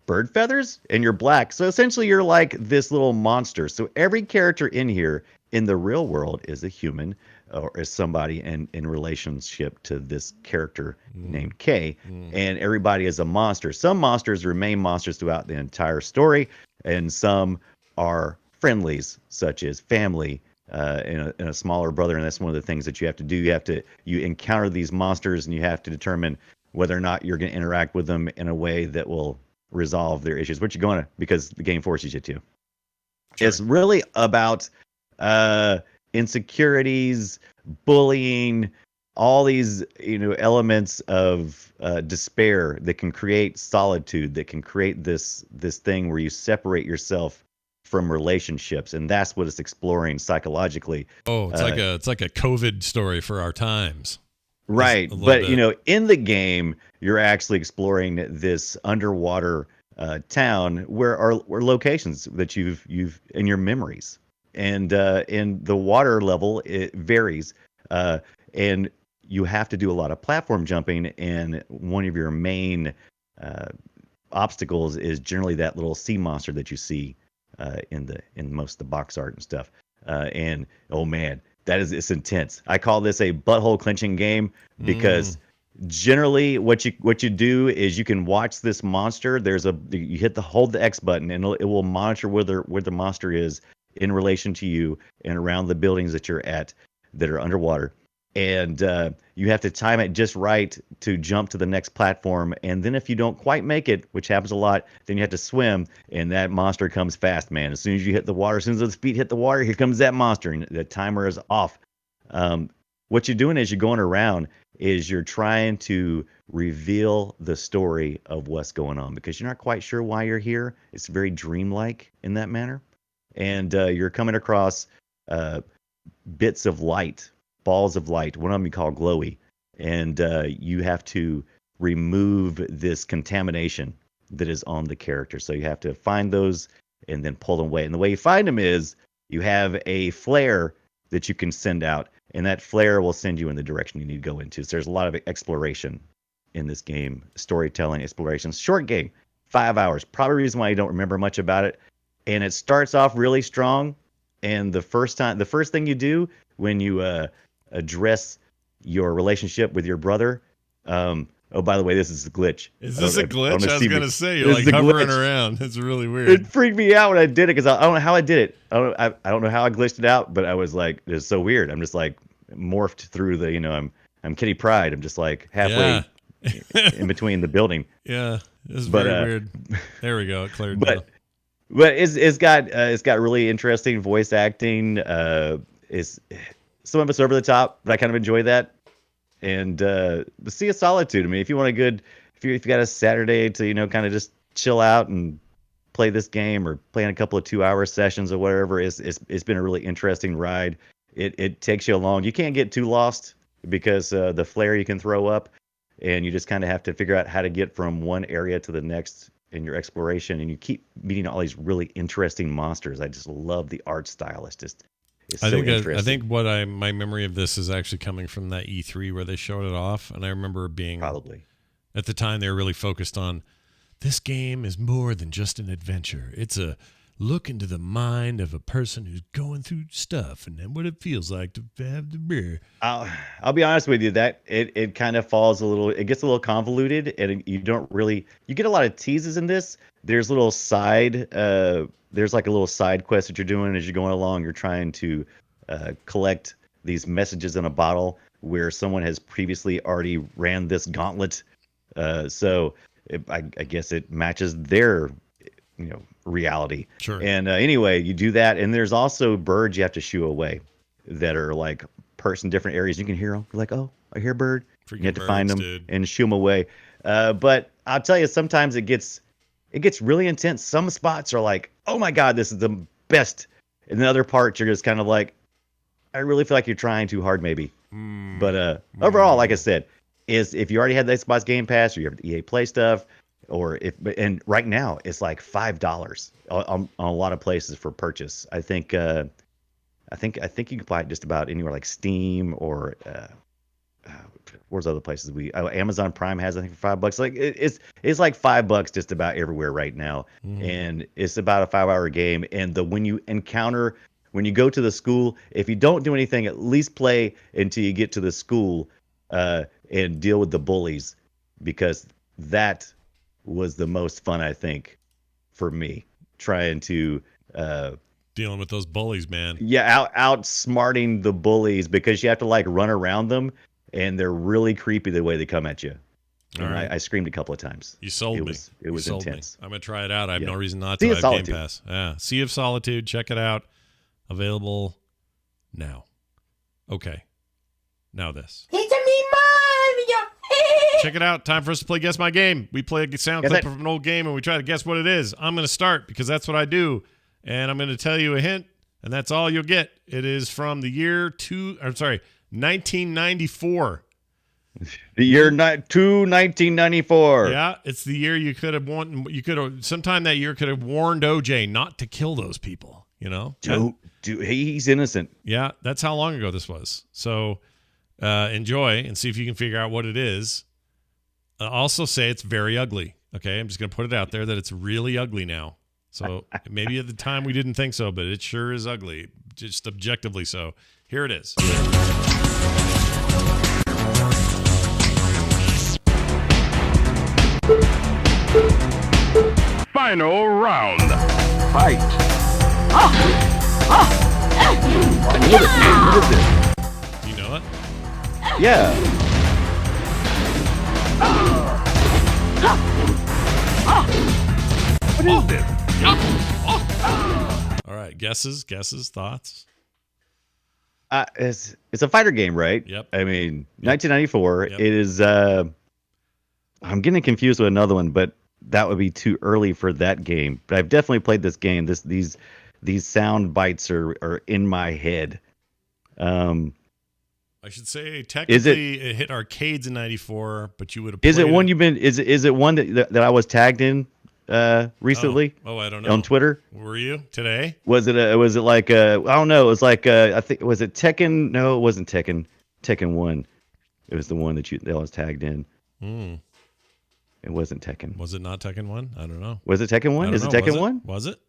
bird feathers and you're black. So essentially, you're like this little monster. So every character in here in the real world is a human or is somebody in relationship to this character named Kay, and everybody is a monster. Some monsters remain monsters throughout the entire story, and some are friendlies, such as family. And a smaller brother, and that's one of the things that you have to do. You encounter these monsters, and you have to determine whether or not you're going to interact with them in a way that will resolve their issues, which you're going to, because the game forces you to. Sure. It's really about insecurities, bullying, all these elements of despair that can create solitude, that can create this thing where you separate yourself from relationships, and that's what it's exploring psychologically. Oh, it's like a COVID story for our times. Right, a little but bit. in the game, you're actually exploring this underwater town where are locations that you've in your memories, and in the water level it varies, and you have to do a lot of platform jumping, and one of your main obstacles is generally that little sea monster that you see in most of the box art and stuff, and oh man. It's intense. I call this a butthole clenching game because generally what you do is you can watch this monster. You hold the X button and it will monitor where the monster is in relation to you and around the buildings that you're at that are underwater. And you have to time it just right to jump to the next platform. And then if you don't quite make it, which happens a lot, then you have to swim, and that monster comes fast, man. As soon as you hit the water, as soon as those feet hit the water, here comes that monster, and the timer is off. What you're doing as you're going around is you're trying to reveal the story of what's going on because you're not quite sure why you're here. It's very dreamlike in that manner. And you're coming across bits of light, balls of light. One of them you call glowy, and you have to remove this contamination that is on the character. So you have to find those and then pull them away. And the way you find them is you have a flare that you can send out, and that flare will send you in the direction you need to go into. So there's a lot of exploration in this game, storytelling, exploration. Short game, 5 hours. Probably the reason why you don't remember much about it. And it starts off really strong. And the first thing you do when you address your relationship with your brother. Oh, by the way, this is a glitch. Is this a glitch? I was gonna say you're This like is a hovering glitch. around. It's really weird. It freaked me out when I did it because I don't know how I did it. I don't know how I glitched it out, but I was like, it's so weird. I'm just like morphed through the I'm Kitty Pryde. I'm just like halfway in between the building. Yeah, it's But, very weird. There we go. It cleared now. But it's got really interesting voice acting. Is some of it's over the top, but I kind of enjoy that. And the Sea of Solitude. I mean, if you got a Saturday to kind of just chill out and play this game, or play in a couple of 2-hour sessions or whatever, it's been a really interesting ride. It takes you along. You can't get too lost because the flare you can throw up, and you just kind of have to figure out how to get from one area to the next in your exploration, and you keep meeting all these really interesting monsters. I just love the art style. It's so interesting. I think my memory of this is actually coming from that E3 where they showed it off, and I remember being Probably. at the time they were really focused on this game is more than just an adventure. It's a look into the mind of a person who's going through stuff and then what it feels like to have the beer. I'll be honest with you, that it kind of falls it gets a little convoluted, and you get a lot of teases in this. There's little there's like a little side quest that you're doing as you're going along. You're trying to collect these messages in a bottle where someone has previously already ran this gauntlet. I guess it matches their reality. Sure. And anyway, you do that, and there's also birds you have to shoo away that are like perched in different areas. You can hear them. You're like, oh, I hear a bird. Freaking You have to find birds, them dude. and shoo them away. But I'll tell you, sometimes it gets really intense. Some spots are like, oh my God, this is the best. And then other parts you're just kind of like, I really feel like you're trying too hard, maybe. But overall, like I said, is if you already had the Xbox Game Pass or you have the EA Play stuff, and right now it's like $5 on a lot of places for purchase. I think you can buy it just about anywhere like Steam or where's other places Amazon Prime has, I think, for $5. Like it's like $5 just about everywhere right now. And it's about a 5-hour game. And when you go to the school, if you don't do anything, at least play until you get to the school and deal with the bullies, because that was the most fun, I think, for me, trying to dealing with those bullies, man. Yeah, outsmarting the bullies, because you have to like run around them, and they're really creepy the way they come at you. All right. I screamed a couple of times. You sold me. It was intense. I'm gonna try it out. I have no reason not to. Sea of I have Solitude. Game Pass. Yeah, Sea of Solitude. Check it out. Available now. Okay. Now this. It's a me Mario. Check it out. Time for us to play Guess My Game. We play a sound clip of an old game and we try to guess what it is. I'm going to start because that's what I do. And I'm going to tell you a hint, and that's all you'll get. It is from the year 1994. The year 1994. Yeah, it's the year you could have sometime that year could have warned OJ not to kill those people, you know? He's innocent. Yeah, that's how long ago this was. So enjoy and see if you can figure out what it is. Also say it's very ugly. Okay, I'm just going to put it out there that it's really ugly now. So maybe at the time we didn't think so, but it sure is ugly, just objectively so. Here it is. Final round. Fight. Do you know it? Yeah. What is this? All right, guesses, thoughts. It's a fighter game, right? Yep. I mean, 1994. Yep. It is. I'm getting confused with another one, but that would be too early for that game. But I've definitely played this game. These sound bites are in my head. I should say technically it hit arcades in '94, but you would have. Is it one you've been? Is it one that I was tagged in recently? Oh, I don't know. On Twitter. Were you today? Was it like I don't know. It was like I think, was it Tekken? No, it wasn't Tekken. Tekken 1. It was the one that I was tagged in. It wasn't Tekken. Was it not Tekken 1? I don't know. Was it Tekken 1? Is it Tekken 1? Was it?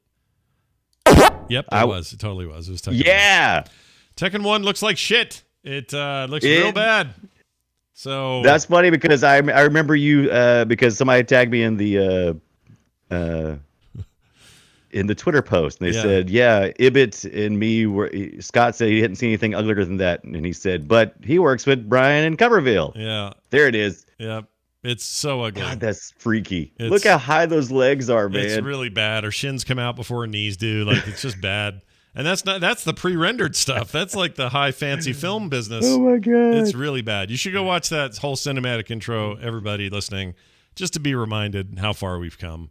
Yep, it was. It totally was. It was Tekken 1. Yeah. Tekken 1 looks like shit. It looks real bad. So that's funny because I remember you because somebody tagged me in the Twitter post, and they said, yeah, Ibit and me Scott said he hadn't seen anything uglier than that, and he said, but he works with Brian in Coverville. Yeah. There it is. Yep. It's so ugly. God, that's freaky. Look how high those legs are, man. It's really bad. Her shins come out before her knees do. Like, it's just bad. And that's the pre-rendered stuff. That's like the high fancy film business. Oh my God. It's really bad. You should go watch that whole cinematic intro, everybody listening, just to be reminded how far we've come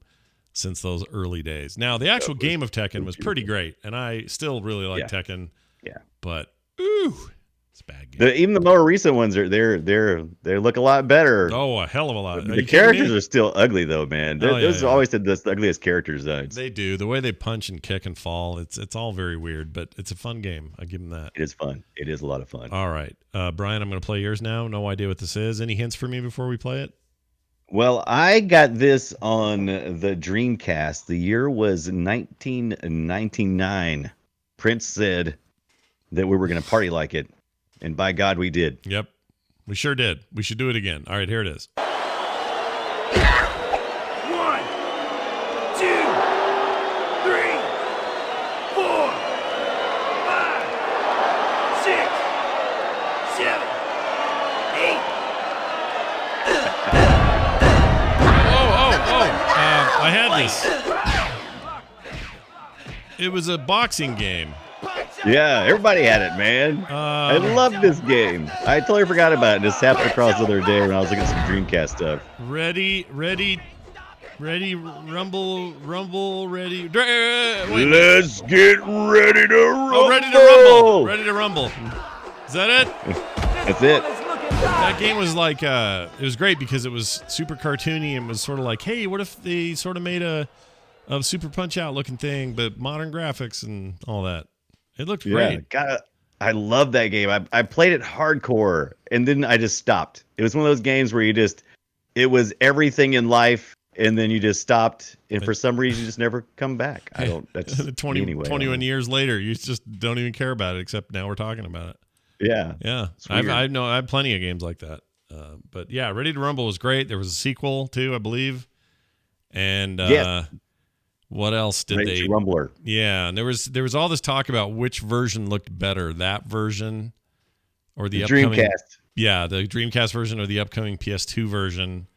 since those early days. Now, the actual game of Tekken was pretty great, and I still really like Tekken. Yeah. But it's a bad game. Even the more recent ones they look a lot better. Oh, a hell of a lot. The characters are still ugly though, man. Those always said the ugliest character designs. They do. The way they punch and kick and fall, it's all very weird, but it's a fun game. I give them that. It is fun. It is a lot of fun. All right. Brian, I'm going to play yours now. No idea what this is. Any hints for me before we play it? Well, I got this on the Dreamcast. The year was 1999. Prince said that we were going to party like it. And by God, we did. Yep. We sure did. We should do it again. All right, here it is. 1, 2, 3, 4, 5, 6, 7, 8. I had this. It was a boxing game. Yeah, everybody had it, man. I love this game. I totally forgot about it. This happened across the other day when I was looking at some Dreamcast stuff. Ready, rumble, ready. Let's get ready to rumble. Oh, ready to rumble. Is that it? That's it. That game was like it was great because it was super cartoony and was sort of like, hey, what if they sort of made a Super Punch Out looking thing, but modern graphics and all that. It looked great. God, I love that game. I played it hardcore and then I just stopped. It was one of those games where it was everything in life, and then you just stopped, and for some reason you just never come back. That's 21 years later, you just don't even care about it, except now we're talking about it. Yeah. I have plenty of games like that. But yeah, Ready to Rumble was great. There was a sequel too, I believe. And yes. What else did Ready to Rumbler. Yeah, and there was all this talk about which version looked better, that version or the upcoming Dreamcast. Yeah, the Dreamcast version or the upcoming PS2 version.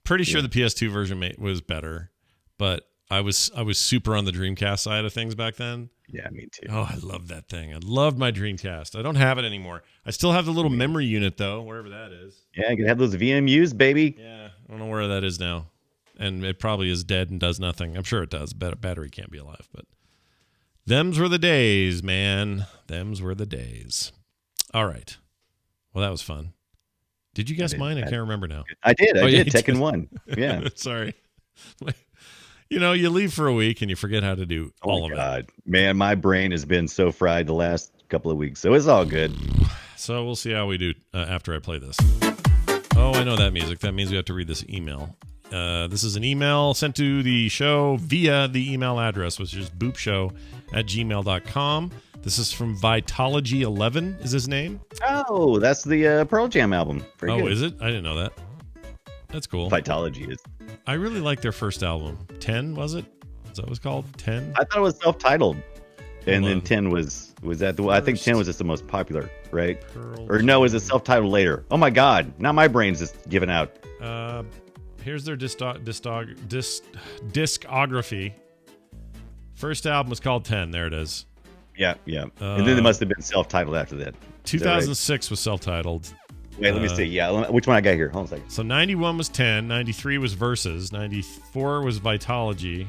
Pretty sure the PS2 version was better, but I was super on the Dreamcast side of things back then. Yeah, me too. Oh, I loved that thing. I loved my Dreamcast. I don't have it anymore. I still have the little memory unit though, wherever that is. Yeah, you can have those VMUs, baby. Yeah, I don't know where that is now. And it probably is dead and does nothing. I'm sure it does. Battery can't be alive, but them's were the days, man. Them's were the days. All right. Well, that was fun. Did you guess mine? I can't remember now. I did. I did. Yeah, Tekken 1. Yeah. Sorry. You leave for a week and you forget how to do all of it. Man, my brain has been so fried the last couple of weeks, so it's all good. So we'll see how we do after I play this. Oh, I know that music. That means we have to read this email. This is an email sent to the show via the email address, which is boopshow@gmail.com. This is from Vitology11 is his name. Oh, that's the Pearl Jam album. Very good. Is it? I didn't know that. That's cool. Vitology is. I really like their first album. 10, was it? Is that what it's called? 10? I thought it was self-titled. And then 10 was that the I think 10 was just the most popular, right? Or no, was it self-titled later? Oh my God. Now my brain's just giving out. Here's their discography. First album was called 10. There it is. Yeah. And then it must have been self-titled after that. 2006 was self-titled. Wait, let me see. Yeah, which one I got here? Hold on a second. So 91 was 10, 93 was Versus, 94 was Vitology,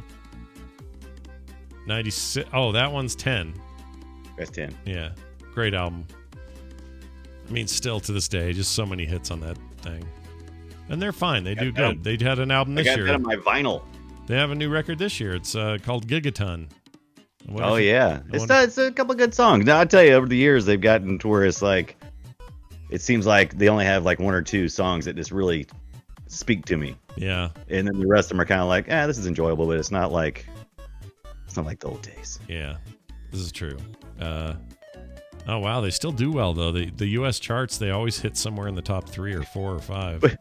96. Oh, that one's 10. That's 10. Yeah, great album. I mean, still to this day, just so many hits on that thing. And they're fine. They do good. They had an album this year. I got that on my vinyl. They have a new record this year. It's called Gigaton. Yeah. It's a couple of good songs. Now, I tell you, over the years, they've gotten to where it's like, it seems like they only have like one or two songs that just really speak to me. Yeah. And then the rest of them are kind of like, this is enjoyable, but it's not like the old days. Yeah, this is true. Oh, wow. They still do well, though. The U.S. charts, they always hit somewhere in the top 3 or 4 or 5.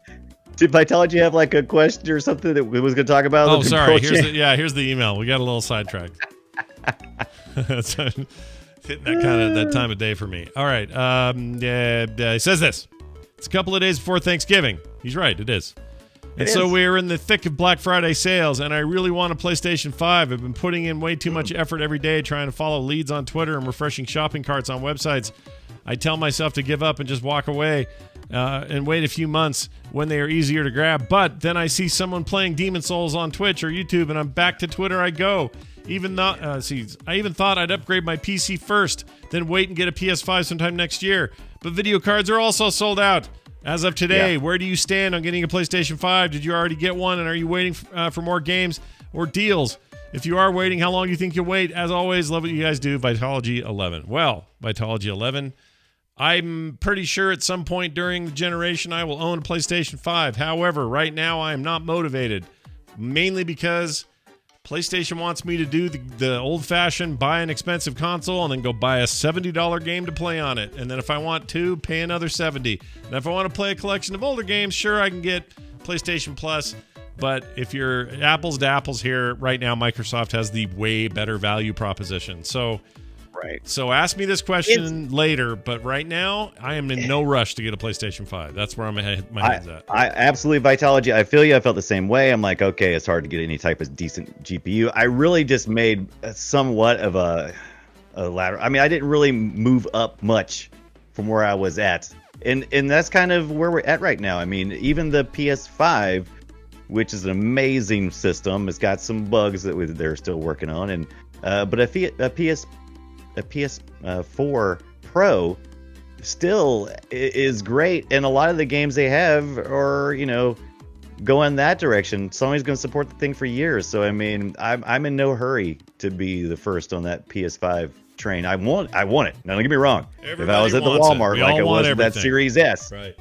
Did Vitology have like a question or something that we was going to talk about? Oh, sorry. Here's the email. We got a little sidetracked. Hitting that time of day for me. All right. He says this. It's a couple of days before Thanksgiving. He's right. It is. And so we're in the thick of Black Friday sales, and I really want a PlayStation 5. I've been putting in way too much effort every day trying to follow leads on Twitter and refreshing shopping carts on websites. I tell myself to give up and just walk away and wait a few months when they are easier to grab. But then I see someone playing Demon Souls on Twitch or YouTube, and I'm back to Twitter I go. I even thought I'd upgrade my PC first, then wait and get a PS5 sometime next year. But video cards are also sold out. As of today, where do you stand on getting a PlayStation 5? Did you already get one, and are you waiting for more games or deals? If you are waiting, how long do you think you'll wait? As always, love what you guys do. Vitology11. Well, Vitology11, I'm pretty sure at some point during the generation I will own a PlayStation 5. However, right now I am not motivated, mainly because PlayStation wants me to do the old-fashioned buy an expensive console and then go buy a $70 game to play on it. And then if I want to, pay another $70. And if I want to play a collection of older games, sure, I can get PlayStation Plus. But if you're apples to apples here, right now Microsoft has the way better value proposition. So ask me this question later, but right now I am in no rush to get a PlayStation 5. That's where my head's at. I absolutely, Vitology. I feel you. I felt the same way. I'm like, okay, it's hard to get any type of decent GPU. I really just made somewhat of a ladder. I mean, I didn't really move up much from where I was at. And that's kind of where we're at right now. I mean, even the PS5, which is an amazing system, it's got some bugs that they're still working on. And but a PS4 Pro still is great, and a lot of the games they have are, go in that direction. Sony's going to support the thing for years. So I mean, I'm in no hurry to be the first on that PS5 train. I want it. Now don't get me wrong. If I was at the Walmart like I was with that Series S, right,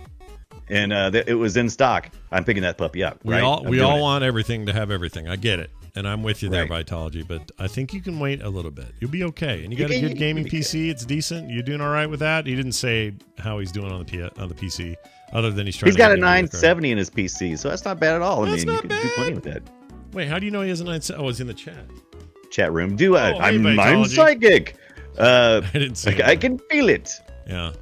and it was in stock, I'm picking that puppy up. We right? all want everything to have everything. I get it. And I'm with you there, Right. Vitology, but I think you can wait a little bit. You'll be okay. And you got a good gaming PC. It's decent. You doing all right with that? He didn't say how he's doing on the PC, other than he's trying. He's to got a get 970 in his PC, so that's not bad at all. That's you not can bad. do plenty with that. Wait, how do you know he has a 970? Oh, it's in the chat. Chat room. hey, I'm Vitology. psychic. I didn't see I can feel it. Yeah.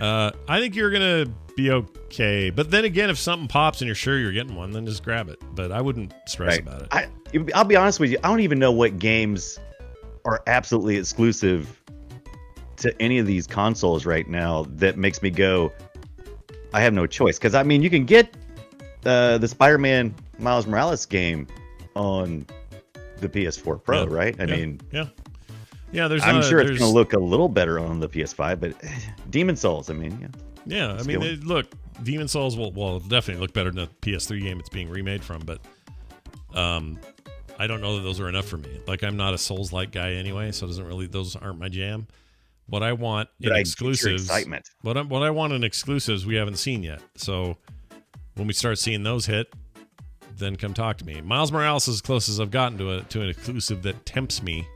I think you're going to be okay. But then again, if something pops and you're sure you're getting one, then just grab it. But I wouldn't stress about it. I'll be honest with you. I don't even know what games are absolutely exclusive to any of these consoles right now that makes me go, I have no choice. Because, I mean, you can get the Spider-Man Miles Morales game on the PS4 Pro, right? I mean... Yeah, I'm sure it's going to look a little better on the PS5, but Demon Souls, I mean, yeah. I mean, look, Demon Souls will definitely look better than the PS3 game it's being remade from, but I don't know that those are enough for me. Like, I'm not a Souls-like guy anyway, so those aren't my jam. What I want in exclusives, what I want in exclusives, we haven't seen yet. So when we start seeing those hit, then come talk to me. Miles Morales is as close as I've gotten to an exclusive that tempts me.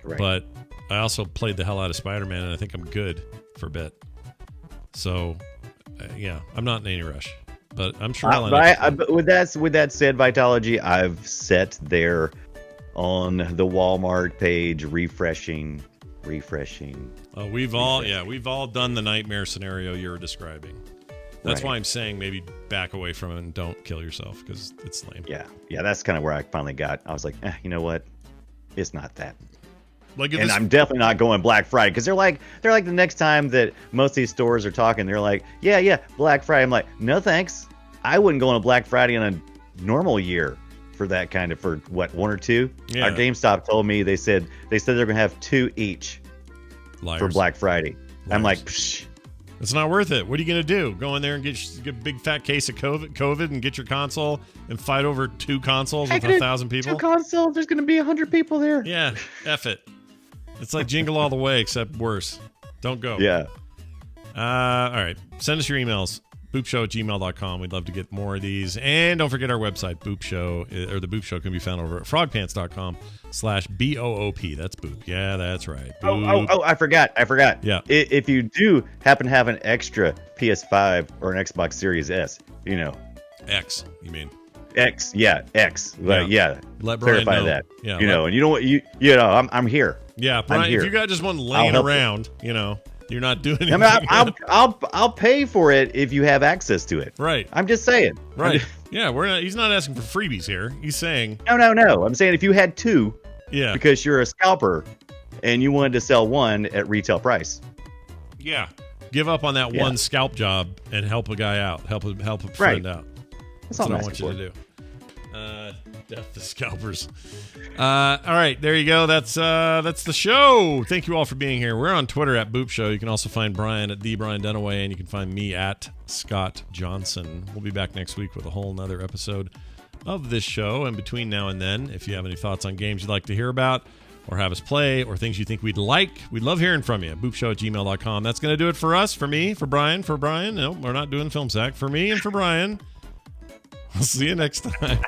Right. But I also played the hell out of Spider-Man, and I think I'm good for a bit. So, yeah, I'm not in any rush. But I'm sure I'll end up with that said, Vitology, I've sat there on the Walmart page refreshing. We've all done the nightmare scenario you're describing. That's why I'm saying maybe back away from it and don't kill yourself, because it's lame. Yeah, that's kind of where I finally got. I was like, you know what? It's not that. And I'm definitely not going Black Friday, because they're like the next time that most of these stores are talking, they're like, yeah, Black Friday. I'm like, no thanks. I wouldn't go on a Black Friday in a normal year for that kind of, for what, one or two? Yeah. Our GameStop told me they said they're gonna have 2 each for Black Friday. Liars. I'm like, psh. It's not worth it. What are you going to do? Go in there and get a big fat case of COVID and get your console and fight over 2 consoles with 1,000 people? 2 consoles? There's going to be 100 people there. Yeah, F it. It's like Jingle All the Way, except worse. Don't go. Yeah. All right. Send us your emails. boopshow@gmail.com. We'd love to get more of these. And don't forget our website, Boop Show, or the Boop Show can be found over at frogpants.com/BOOP. That's Boop. Yeah, that's right. Boop. Oh, I forgot. Yeah. If you do happen to have an extra PS5 or an Xbox Series S, X, you mean? X. Let Brian clarify know that. Yeah. And you know what? I'm here. Yeah, Brian, if you got just one laying around, you're not doing anything. I mean, I'll pay for it if you have access to it. Right. I'm just saying. Right. Yeah, he's not asking for freebies here. He's saying No. I'm saying if you had 2, yeah, because you're a scalper and you wanted to sell 1 at retail price. Yeah. Give up on that one scalp job and help a guy out. Help a friend out. That's what I want you to do. Death to scalpers. All right, there you go. That's the show. Thank you all for being here. We're on Twitter at Boop Show. You can also find Brian at Brian Dunaway, and you can find me at Scott Johnson. We'll be back next week with a whole nother episode of this show. And between now and then, if you have any thoughts on games you'd like to hear about or have us play or things you think we'd like, we'd love hearing from you. boopshow@gmail.com. That's going to do it for us, for me, for Brian. No, we're not doing Film Sack. For me and for Brian. I'll see you next time.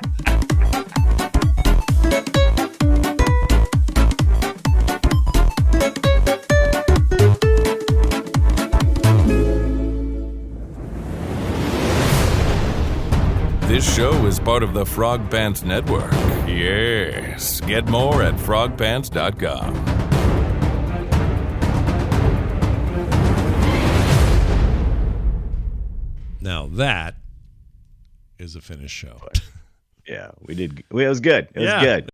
This show is part of the Frog Pants Network. Yes. Get more at frogpants.com. Now that is a finished show. Yeah, we did. It was good. It was good.